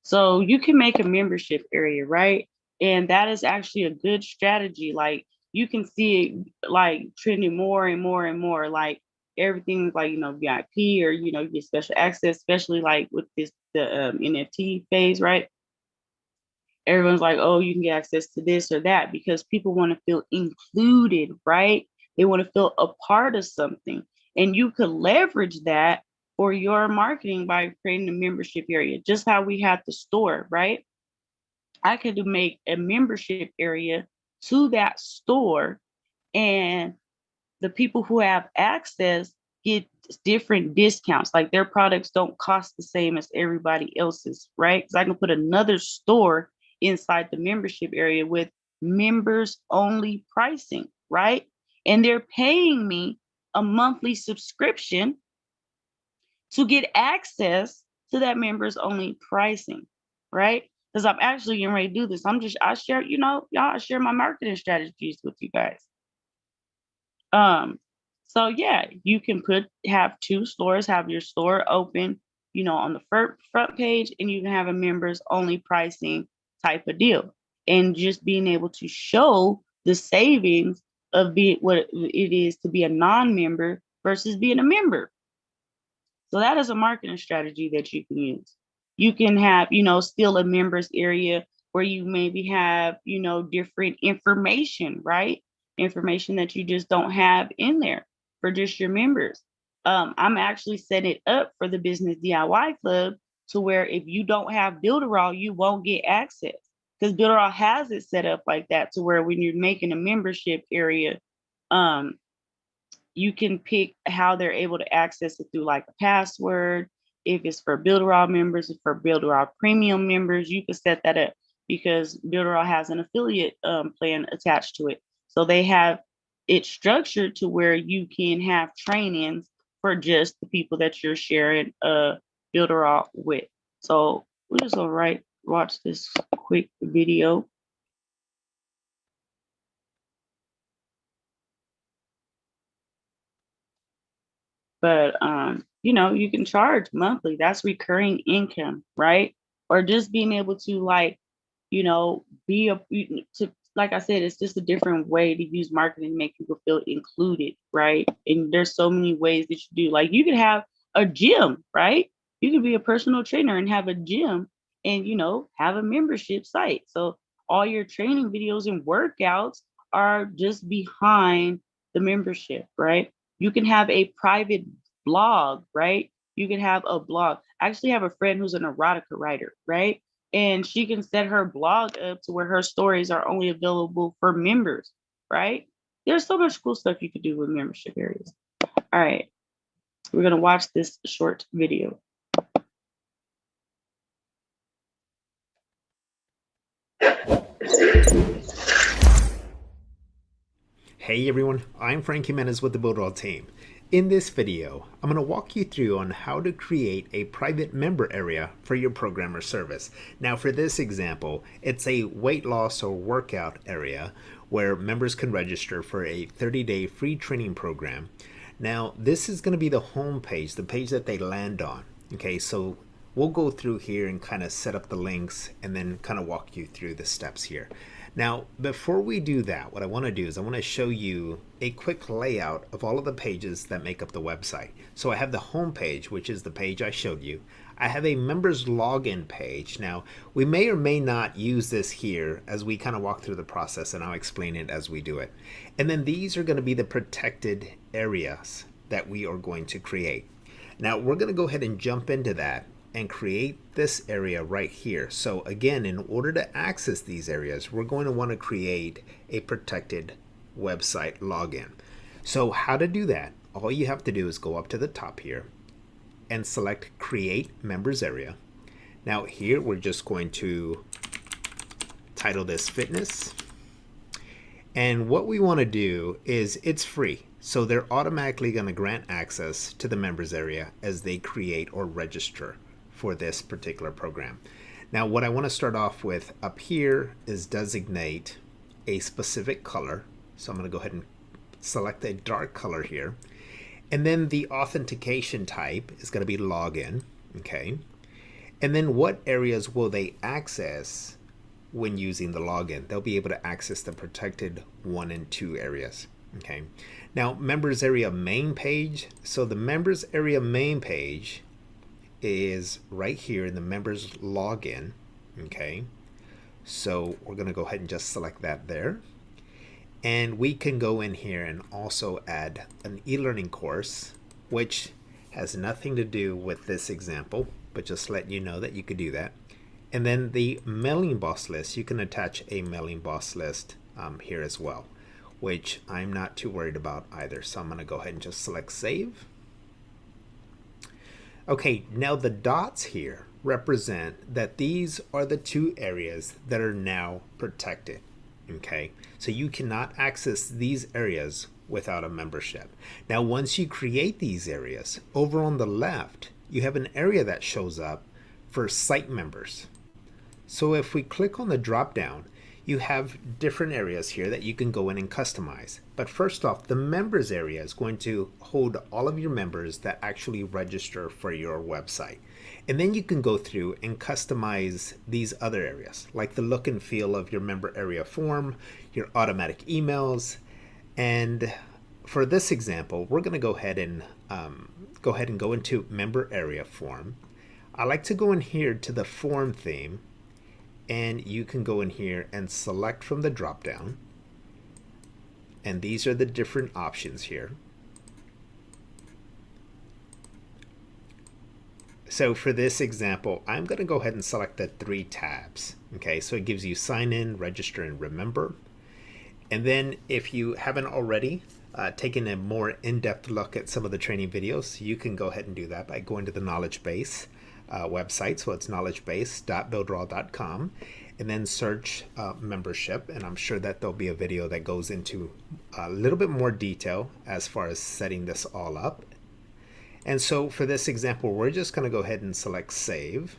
So you can make a membership area, right? And that is actually a good strategy. Like you can see it like trending more and more and more. Like everything's like, VIP or, you get special access, especially like with the NFT phase, right? Everyone's like, oh, you can get access to this or that because people want to feel included, right? They want to feel a part of something. And you could leverage that for your marketing by creating a membership area, just how we had the store, right? I could make a membership area to that store, and the people who have access get different discounts. Like their products don't cost the same as everybody else's, right? Because I can put another store inside the membership area with members only pricing, right? And they're paying me a monthly subscription to get access to that members only pricing, right? Because I'm actually getting ready to do this. I share, I share my marketing strategies with you guys. So yeah, you can have two stores, have your store open, on the front page, and you can have a members only pricing type of deal. And just being able to show the savings of what it is to be a non-member versus being a member. So that is a marketing strategy that you can use. You can have, still a members area where you maybe have, different information, right? Information that you just don't have in there for just your members. I'm actually setting it up for the Business DIY Club to where if you don't have Builderall, you won't get access because Builderall has it set up like that to where when you're making a membership area, you can pick how they're able to access it through like a password. If it's for Builderall members, if for Builderall premium members, you can set that up because Builderall has an affiliate plan attached to it. So they have it structured to where you can have trainings for just the people that you're sharing Builderall with. So we're just gonna watch this quick video. But you can charge monthly. That's recurring income, right? Or just being able to be like I said, it's just a different way to use marketing to make people feel included, right? And there's so many ways that you do. Like you could have a gym, right? You could be a personal trainer and have a gym and have a membership site. So all your training videos and workouts are just behind the membership, right? You can have a private blog, right? You can have a blog. I actually have a friend who's an erotica writer, right? And she can set her blog up to where her stories are only available for members, right? There's so much cool stuff you could do with membership areas. All right, we're gonna watch this short video. Hey everyone, I'm Frank Jimenez with the Builderall team. In this video, I'm going to walk you through on how to create a private member area for your program or service. Now for this example, it's a weight loss or workout area where members can register for a 30-day free training program. Now this is going to be the home page, the page that they land on. Okay, so we'll go through here and kind of set up the links and then kind of walk you through the steps here. Now, before we do that, what I want to do is I want to show you a quick layout of all of the pages that make up the website. So I have the home page, which is the page I showed you. I have a members login page. Now, we may or may not use this here as we kind of walk through the process, and I'll explain it as we do it. And then these are going to be the protected areas that we are going to create. Now, we're going to go ahead and jump into that and create this area right here. So again, in order to access these areas, we're going to want to create a protected website login. So how to do that? All you have to do is go up to the top here and select Create Members Area. Now here we're just going to title this Fitness. And what we want to do is it's free. So they're automatically going to grant access to the members area as they create or register for this particular program. Now what I want to start off with up here is designate a specific color. So I'm going to go ahead and select a dark color here. And then the authentication type is going to be login. Okay. And then what areas will they access when using the login? They'll be able to access the protected 1 and 2 areas. Okay. Now members area main page. So the members area main page is right here in the members login. Okay, so we're going to go ahead and just select that there, and we can go in here and also add an e-learning course, which has nothing to do with this example, but just let you know that you could do that. And then the mailing boss list, you can attach a mailing boss list here as well, which I'm not too worried about either. So I'm going to go ahead and just select save. Okay, now the dots here represent that these are the 2 areas that are now protected. Okay, so you cannot access these areas without a membership. Now, once you create these areas, over on the left, you have an area that shows up for site members. So if we click on the drop down, you have different areas here that you can go in and customize. But first off, the members area is going to hold all of your members that actually register for your website. And then you can go through and customize these other areas, like the look and feel of your member area form, your automatic emails. And for this example, we're going to go ahead and go into member area form. I like to go in here to the form theme, and you can go in here and select from the drop down, and these are the different options here. So for this example, I'm going to go ahead and select the 3 tabs. Okay, so it gives you sign in, register, and remember. And then if you haven't already taken a more in-depth look at some of the training videos, you can go ahead and do that by going to the knowledge base website. So it's knowledgebase.builderall.com, and then search membership, and I'm sure that there'll be a video that goes into a little bit more detail as far as setting this all up. And so for this example, we're just going to go ahead and select save.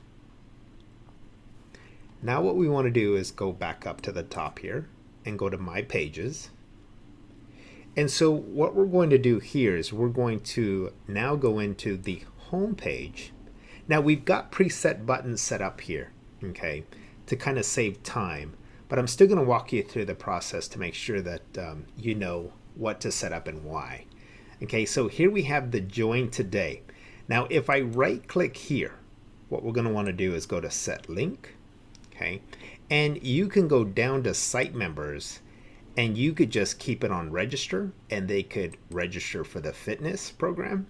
Now what we want to do is go back up to the top here and go to my pages. And so what we're going to do here is we're going to now go into the home page. Now we've got preset buttons set up here, okay, to kind of save time, but I'm still going to walk you through the process to make sure that you know what to set up and why. Okay, so here we have the join today. Now if I right click here, what we're going to want to do is go to set link, okay, and you can go down to site members, and you could just keep it on register, and they could register for the fitness program.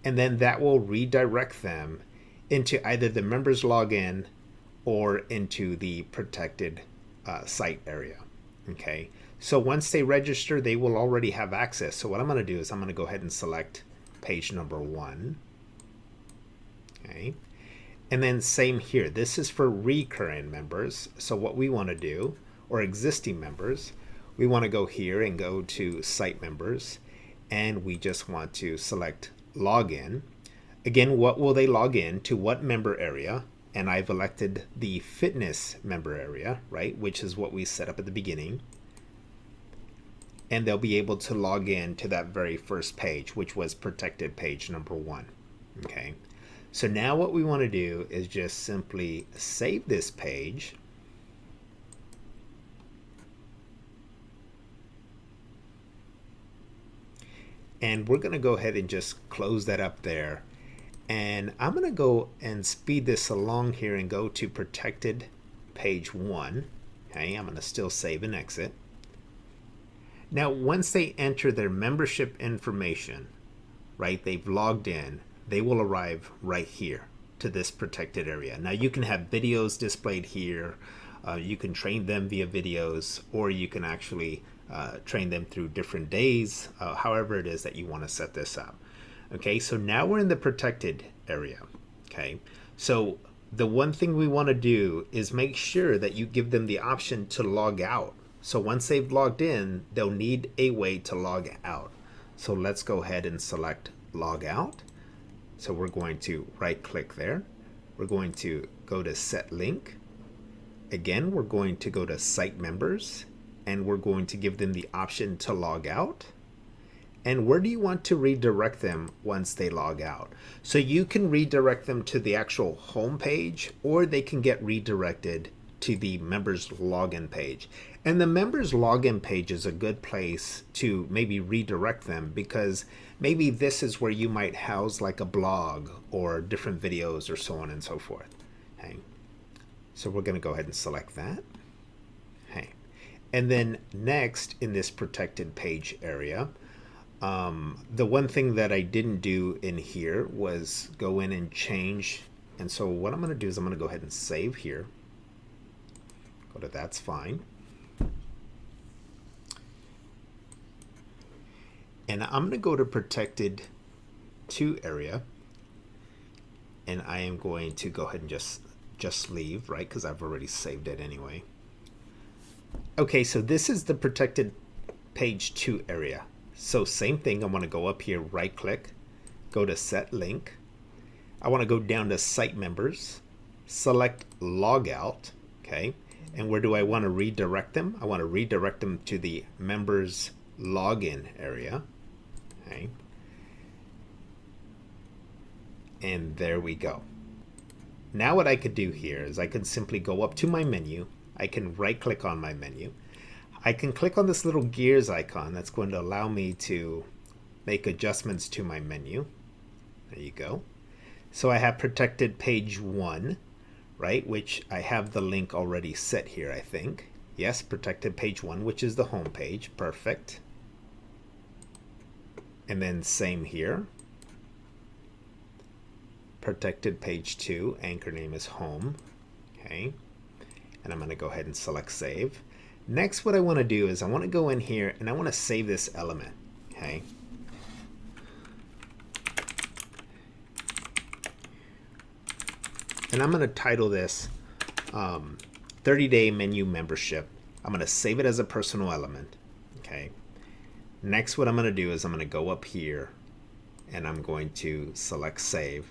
And then that will redirect them into either the members login or into the protected site area. Okay, so once they register, they will already have access. So what I'm going to do is I'm going to go ahead and select page number 1. Okay, and then same here. This is for recurring members. So what we want to do, or existing members, we want to go here and go to site members, and we just want to select login. Again, what will they log in to, what member area? And I've elected the fitness member area, right, which is what we set up at the beginning. And they'll be able to log in to that very first page, which was protected page number 1. Okay, so now what we want to do is just simply save this page. And we're going to go ahead and just close that up there. And I'm going to go and speed this along here and go to protected page 1. Okay, I'm going to still save and exit. Now, once they enter their membership information, right, they've logged in, they will arrive right here to this protected area. Now, you can have videos displayed here. You can train them via videos, or you can actually train them through different days, however it is that you want to set this up. Okay, so now we're in the protected area. Okay, so the one thing we want to do is make sure that you give them the option to log out. So once they've logged in, they'll need a way to log out. So let's go ahead and select log out. So we're going to right click there. We're going to go to set link. Again, we're going to go to site members, and we're going to give them the option to log out. And where do you want to redirect them once they log out? So you can redirect them to the actual home page, or they can get redirected to the members login page. And the members login page is a good place to maybe redirect them, because maybe this is where you might house like a blog or different videos or so on and so forth. Okay. So we're going to go ahead and select that. Okay. And then next in this protected page area, the one thing that I didn't do in here was go in and change. And so what I'm going to do is I'm going to go ahead and save here. Go to that's fine. And I'm going to go to protected 2 area. And I am going to go ahead and just leave, right? Because I've already saved it anyway. Okay, so this is the protected page 2 area. So same thing, I want to go up here, right click, go to set link. I want to go down to site members, select logout, okay? And where do I want to redirect them? I want to redirect them to the members login area, okay? And there we go. Now what I could do here is I can simply go up to my menu. I can right click on my menu. I can click on this little gears icon that's going to allow me to make adjustments to my menu. There you go. So I have protected page 1, right, which I have the link already set here, I think. Yes, protected page 1, which is the home page. Perfect. And then same here. Protected page 2, anchor name is home. Okay. And I'm going to go ahead and select save. Next, what I want to do is I want to go in here and I want to save this element. Okay. And I'm going to title this 30-day menu membership. I'm going to save it as a personal element. Okay. Next, what I'm going to do is I'm going to go up here and I'm going to select save.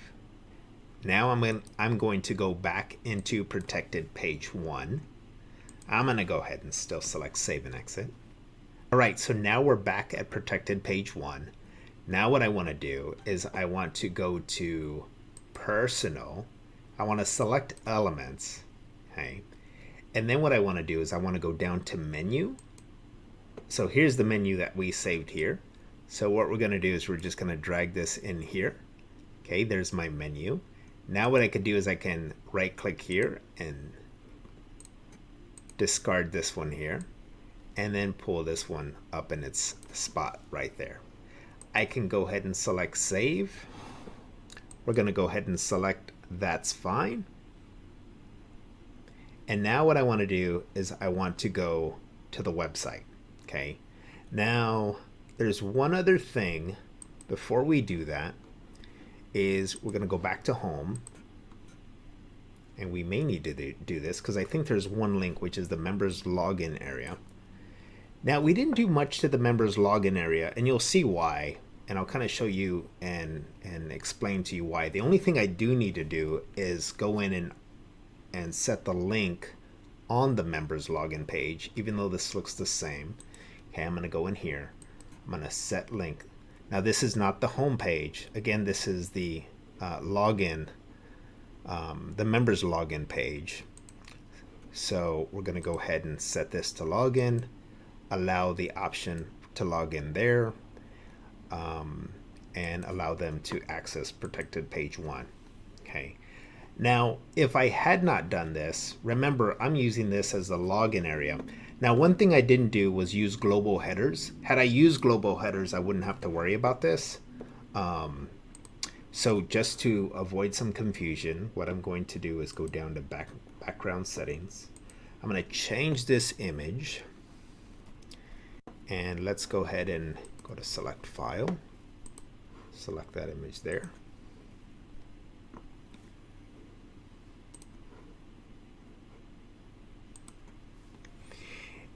Now I'm going to go back into protected page 1. I'm going to go ahead and still select save and exit. All right, so now we're back at protected page 1. Now what I want to do is I want to go to personal. I want to select elements. Okay. And then what I want to do is I want to go down to menu. So here's the menu that we saved here. So what we're going to do is we're just going to drag this in here. Okay, there's my menu. Now what I can do is I can right click here and discard this one here and then pull this one up in its spot right there. I can go ahead and select save. We're going to go ahead and select that's fine. And now what I want to do is I want to go to the website. Okay. Now there's one other thing before we do that. Is we're going to go back to home, and we may need to do this because I think there's one link, which is the members login area. Now, we didn't do much to the members login area, and you'll see why, and I'll kind of show you and explain to you why. The only thing I do need to do is go in and set the link on the members login page, even though this looks the same. Okay, I'm going to go in here. I'm going to set link. Now, this is not the home page. Again, this is the login, the members login page. So we're going to go ahead and set this to login, allow the option to log in there, and allow them to access protected page 1. Okay. Now, if I had not done this, remember I'm using this as the login area. Now, one thing I didn't do was use global headers. Had I used global headers, I wouldn't have to worry about this. So just to avoid some confusion, what I'm going to do is go down to background settings. I'm going to change this image, and let's go ahead and go to select file, select that image there.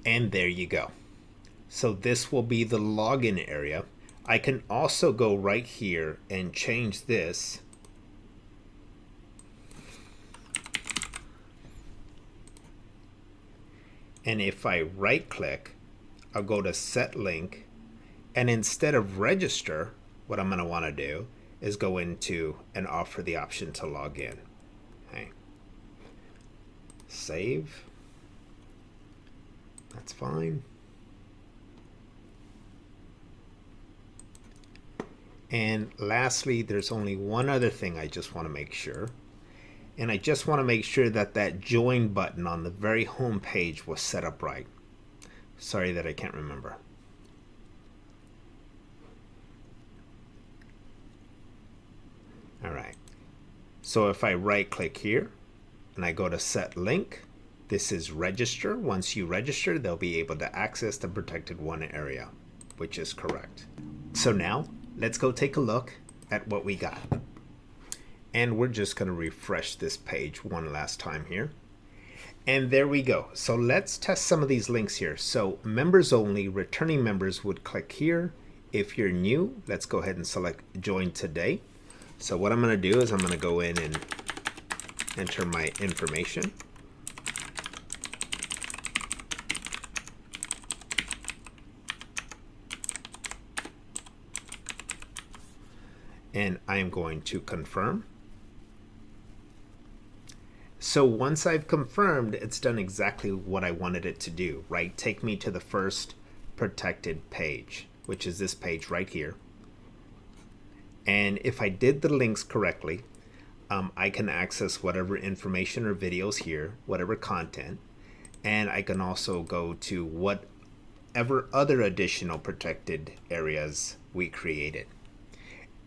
And there you go. So this will be the login area. I can also go right here and change this. And if I right click, I'll go to set link. And instead of register, what I'm going to want to do is go into and offer the option to log in. Okay. Save. That's fine. And lastly, there's only one other thing I just want to make sure. And I just want to make sure that that join button on the very home page was set up right. Sorry that I can't remember. All right. So if I right click here and I go to set link, this is register. Once you register, they'll be able to access the protected 1 area, which is correct. So now let's go take a look at what we got. And we're just going to refresh this page one last time here. And there we go. So let's test some of these links here. So members only, returning members would click here. If you're new, let's go ahead and select join today. So what I'm going to do is I'm going to go in and enter my information. And I'm going to confirm. So once I've confirmed, it's done exactly what I wanted it to do, right? Take me to the first protected page, which is this page right here. And if I did the links correctly, I can access whatever information or videos here, whatever content, and I can also go to whatever other additional protected areas we created.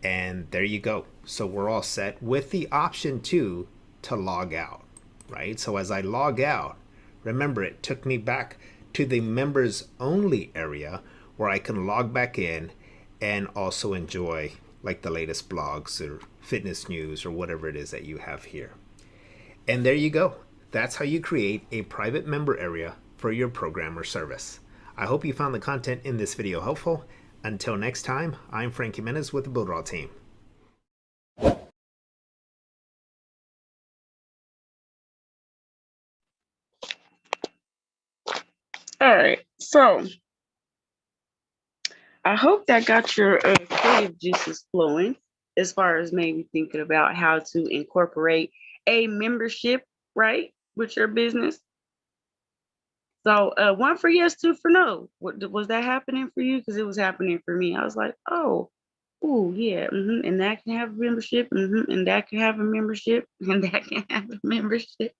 And there you go. So we're all set with the option to log out, right? So as I log out, remember it took me back to the members only area where I can log back in and also enjoy like the latest blogs or fitness news or whatever it is that you have here. And there you go. That's how you create a private member area for your program or service. I hope you found the content in this video helpful. Until next time, I'm Frank Jimenez with the Builder team. All right, so I hope that got your creative juices flowing as far as maybe thinking about how to incorporate a membership, right, with your business. So 1 for yes, 2 for no. What was that happening for you? Because it was happening for me. I was like, oh yeah, and that can have a membership, and that can have a membership, and that can have a membership.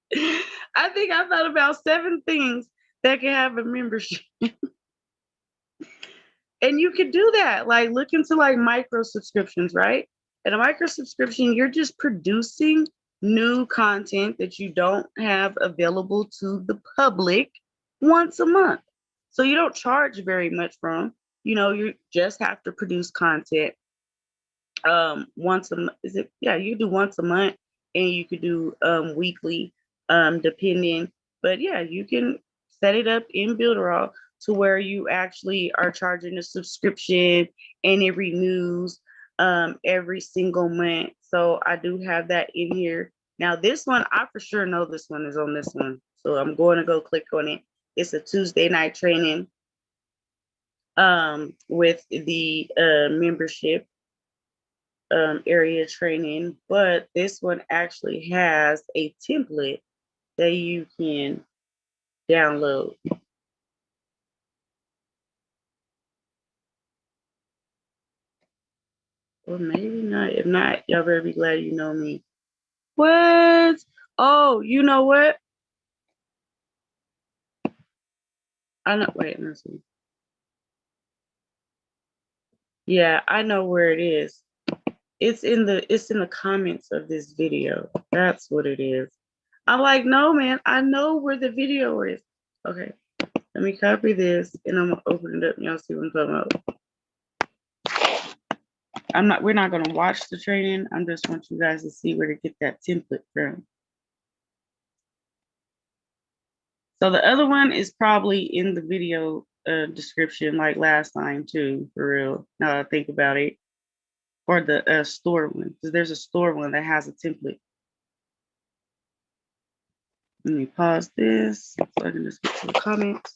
I think I thought about 7 things that can have a membership. And you could do that, like look into like micro subscriptions, right? And a micro subscription, you're just producing new content that you don't have available to the public once a month. So you don't charge very much from, you just have to produce content once a month. You do once a month, and you could do weekly, depending. But yeah, you can set it up in Builderall to where you actually are charging a subscription and it renews every single month. So I do have that in here. Now this one, I for sure know this one is on this one. So I'm going to go click on it. It's a Tuesday night training with the membership area training, but this one actually has a template that you can download. Or maybe not. If not, y'all better be glad you know me. What? Oh, you know what? I know. Wait, let's see. Yeah, I know where it is. It's in the comments of this video. That's what it is. I'm like, no, man, I know where the video is. Okay, let me copy this and I'm gonna open it up and y'all see what I'm talking about. We're not gonna watch the training. I just want you guys to see where to get that template from. So the other one is probably in the video description like last time too, for real. Now that I think about it. Or the store one, because there's a store one that has a template. Let me pause this so I can just get to the comments.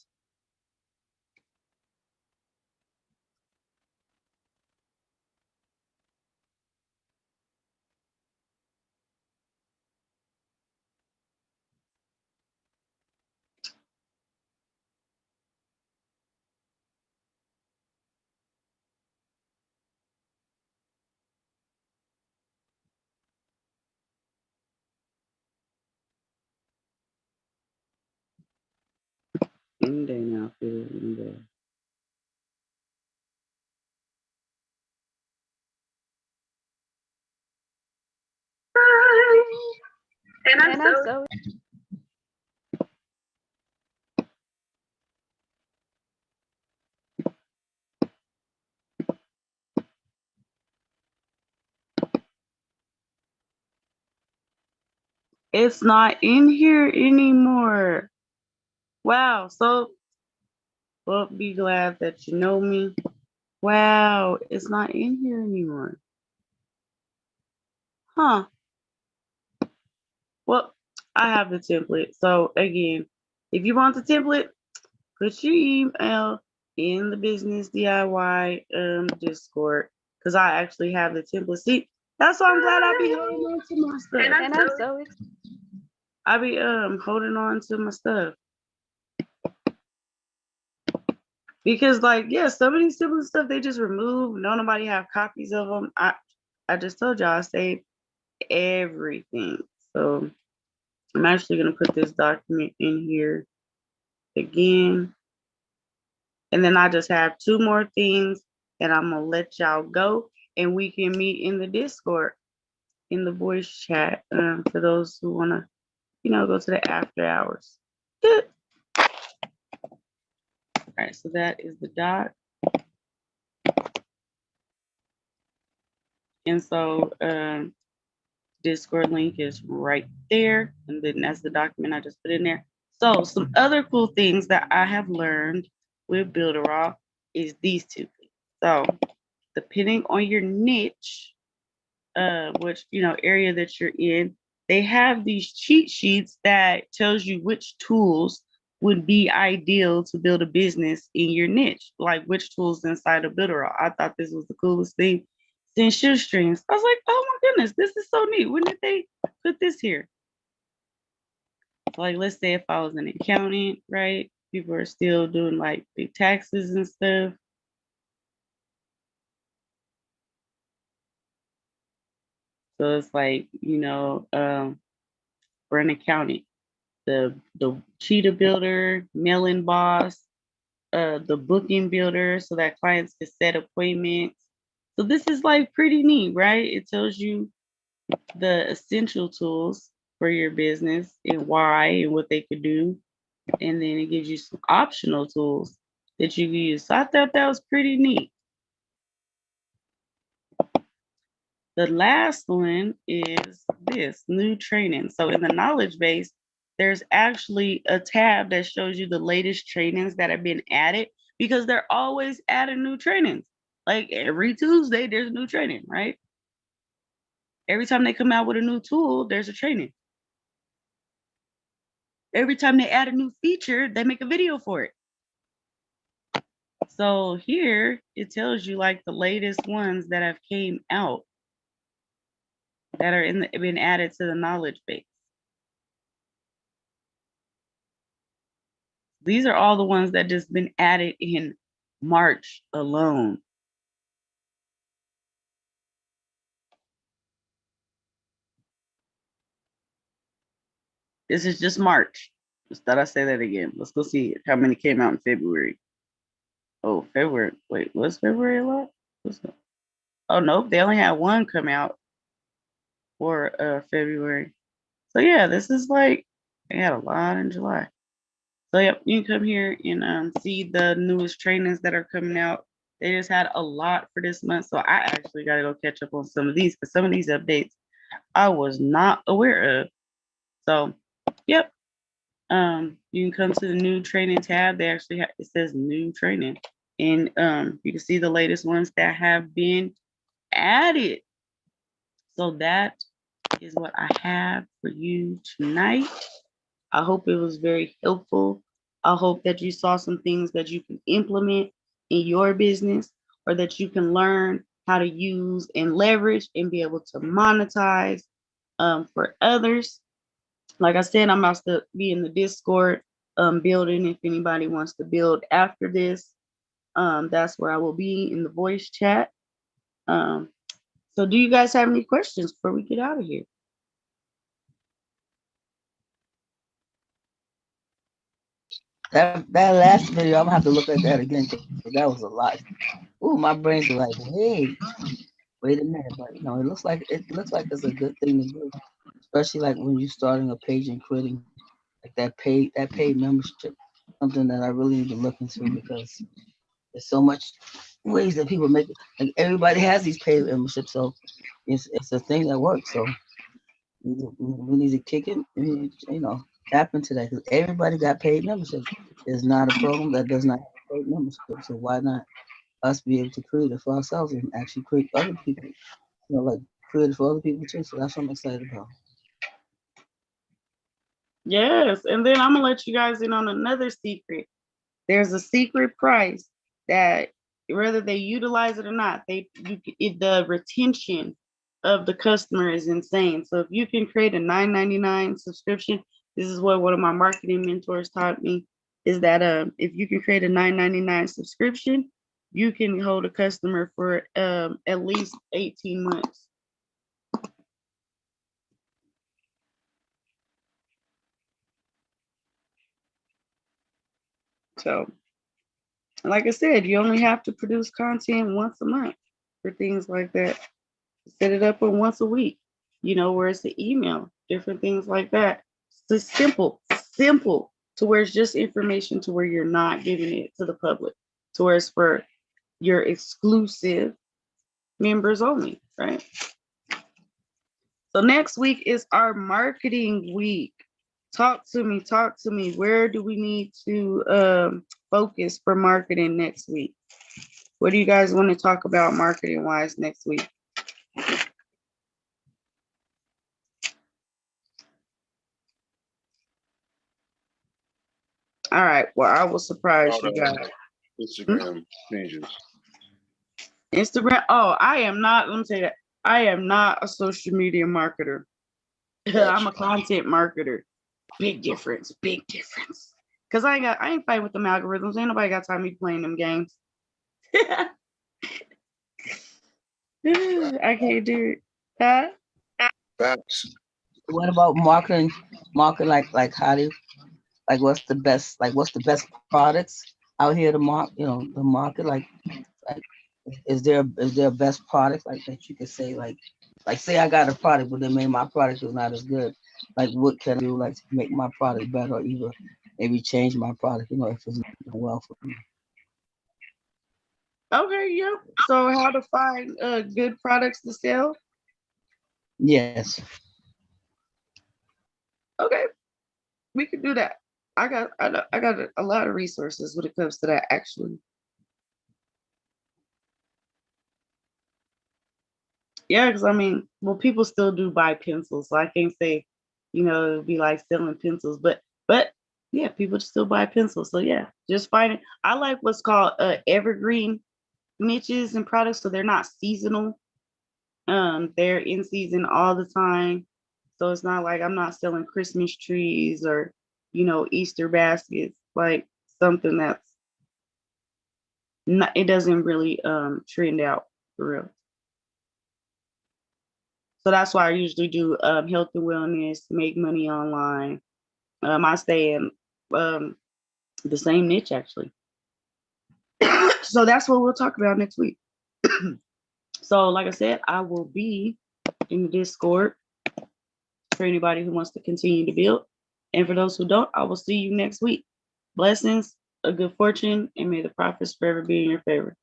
Any day now, feel any day. And I'm so it's not in here anymore. Wow. So, well, be glad that you know me. Wow, it's not in here anymore. Huh. Well, I have the template. So again, if you want the template, put your email in the business DIY Discord, because I actually have the template. See, that's why I'm glad I be holding on to my stuff. And I'm so excited. I be holding on to my stuff. Because like, yeah, some of these template stuff they just remove. No, nobody have copies of them. I just told y'all I saved everything. So I'm actually gonna put this document in here again. And then I just have two more things and I'm gonna let y'all go and we can meet in the Discord, in the voice chat, for those who wanna, go to the after hours. All right, so that is the doc. And so Discord link is right there. And then that's the document I just put in there. So some other cool things that I have learned with Builderall is these two things. So depending on your niche, which area that you're in, they have these cheat sheets that tells you which tools would be ideal to build a business in your niche, like which tools inside of Builderall. I thought this was the coolest thing since shoestrings. I was like, oh my goodness, this is so neat. When did they put this here? Like, let's say if I was an accountant, right? People are still doing like the taxes and stuff. So it's like, for an accountant, the Cheetah Builder, Mail-in Boss, the Booking Builder, so that clients can set appointments. So this is like pretty neat, right? It tells you the essential tools for your business and why and what they could do. And then it gives you some optional tools that you can use. So I thought that was pretty neat. The last one is this new training. So in the knowledge base, there's actually a tab that shows you the latest trainings that have been added, because they're always adding new trainings. Like every Tuesday, there's a new training, right? Every time they come out with a new tool, there's a training. Every time they add a new feature, they make a video for it. So here it tells you like the latest ones that have came out that are been added to the knowledge base. These are all the ones that just been added in March alone. This is just March. Just thought I'd say that again. Let's go see how many came out in February. Oh, February. Wait, was February a lot? Oh, nope. They only had one come out for February. So yeah, this is like, they had a lot in July. So yep, you can come here and see the newest trainings that are coming out. They just had a lot for this month. So I actually got to go catch up on some of these, because some of these updates I was not aware of. So yep. You can come to the new training tab. They actually have, it says new training. And you can see the latest ones that have been added. So that is what I have for you tonight. I hope it was very helpful. I hope that you saw some things that you can implement in your business, or that you can learn how to use and leverage and be able to monetize for others. Like I said, I'm about to be in the Discord building. If anybody wants to build after this, that's where I will be, in the voice chat. So do you guys have any questions before we get out of here? That last video, I'm gonna have to look at that again, because that was a lot. Ooh, my brain's like, hey, wait a minute, but you know, it looks like it's a good thing to do, especially like when you're starting a page and creating like that paid membership, something that I really need to look into, because there's so much ways that people make it. Like everybody has these paid memberships, so it's a thing that works. So we need to kick it, tap into that, because everybody got paid memberships. There's not a program that does not have paid membership. So why not us be able to create it for ourselves and actually create other people, like create it for other people too. So that's what I'm excited about. Yes, and then I'm gonna let you guys in on another secret. There's a secret price that, whether they utilize it or not, the retention of the customer is insane. So if you can create a $9.99 subscription, this is what one of my marketing mentors taught me, is that if you can create a $9.99 subscription, you can hold a customer for at least 18 months. So, like I said, you only have to produce content once a month for things like that. Set it up on once a week, where it's the email, different things like that. So simple to where it's just information, to where you're not giving it to the public, to where it's for your exclusive members only, right? So next week is our marketing week. Talk to me. Where do we need to focus for marketing next week? What do you guys want to talk about marketing wise next week? All right. Well, I will surprise you guys. Instagram pages. Instagram. Oh, I am not. Let me say that. I am not a social media marketer. Gotcha. I'm a content marketer. Big difference. Cause I ain't fighting with them algorithms. Ain't nobody got time to be playing them games. I can't do it. Huh? Facts. What about marketing? Like how do you, what's the best products out here to the market, like is there a best product like that you could say, like say I got a product but then maybe my product is not as good, like what can I do like to make my product better, or either maybe change my product, if it's not doing well for me. Okay, yep. So how to find good products to sell? Yes. Okay. We could do that. I got a lot of resources when it comes to that, actually. Yeah, because I mean, well, people still do buy pencils, so I can't say, it'd be like selling pencils, but yeah, people still buy pencils. So yeah, just find it. I like what's called evergreen niches and products, so they're not seasonal. They're in season all the time. So it's not like I'm not selling Christmas trees or, Easter baskets, like something that's not, it doesn't really trend out for real. So that's why I usually do health and wellness, make money online. I stay in the same niche actually. So that's what we'll talk about next week. So like I said, I will be in the Discord for anybody who wants to continue to build. And for those who don't, I will see you next week. Blessings, a good fortune, and may the profits forever be in your favor.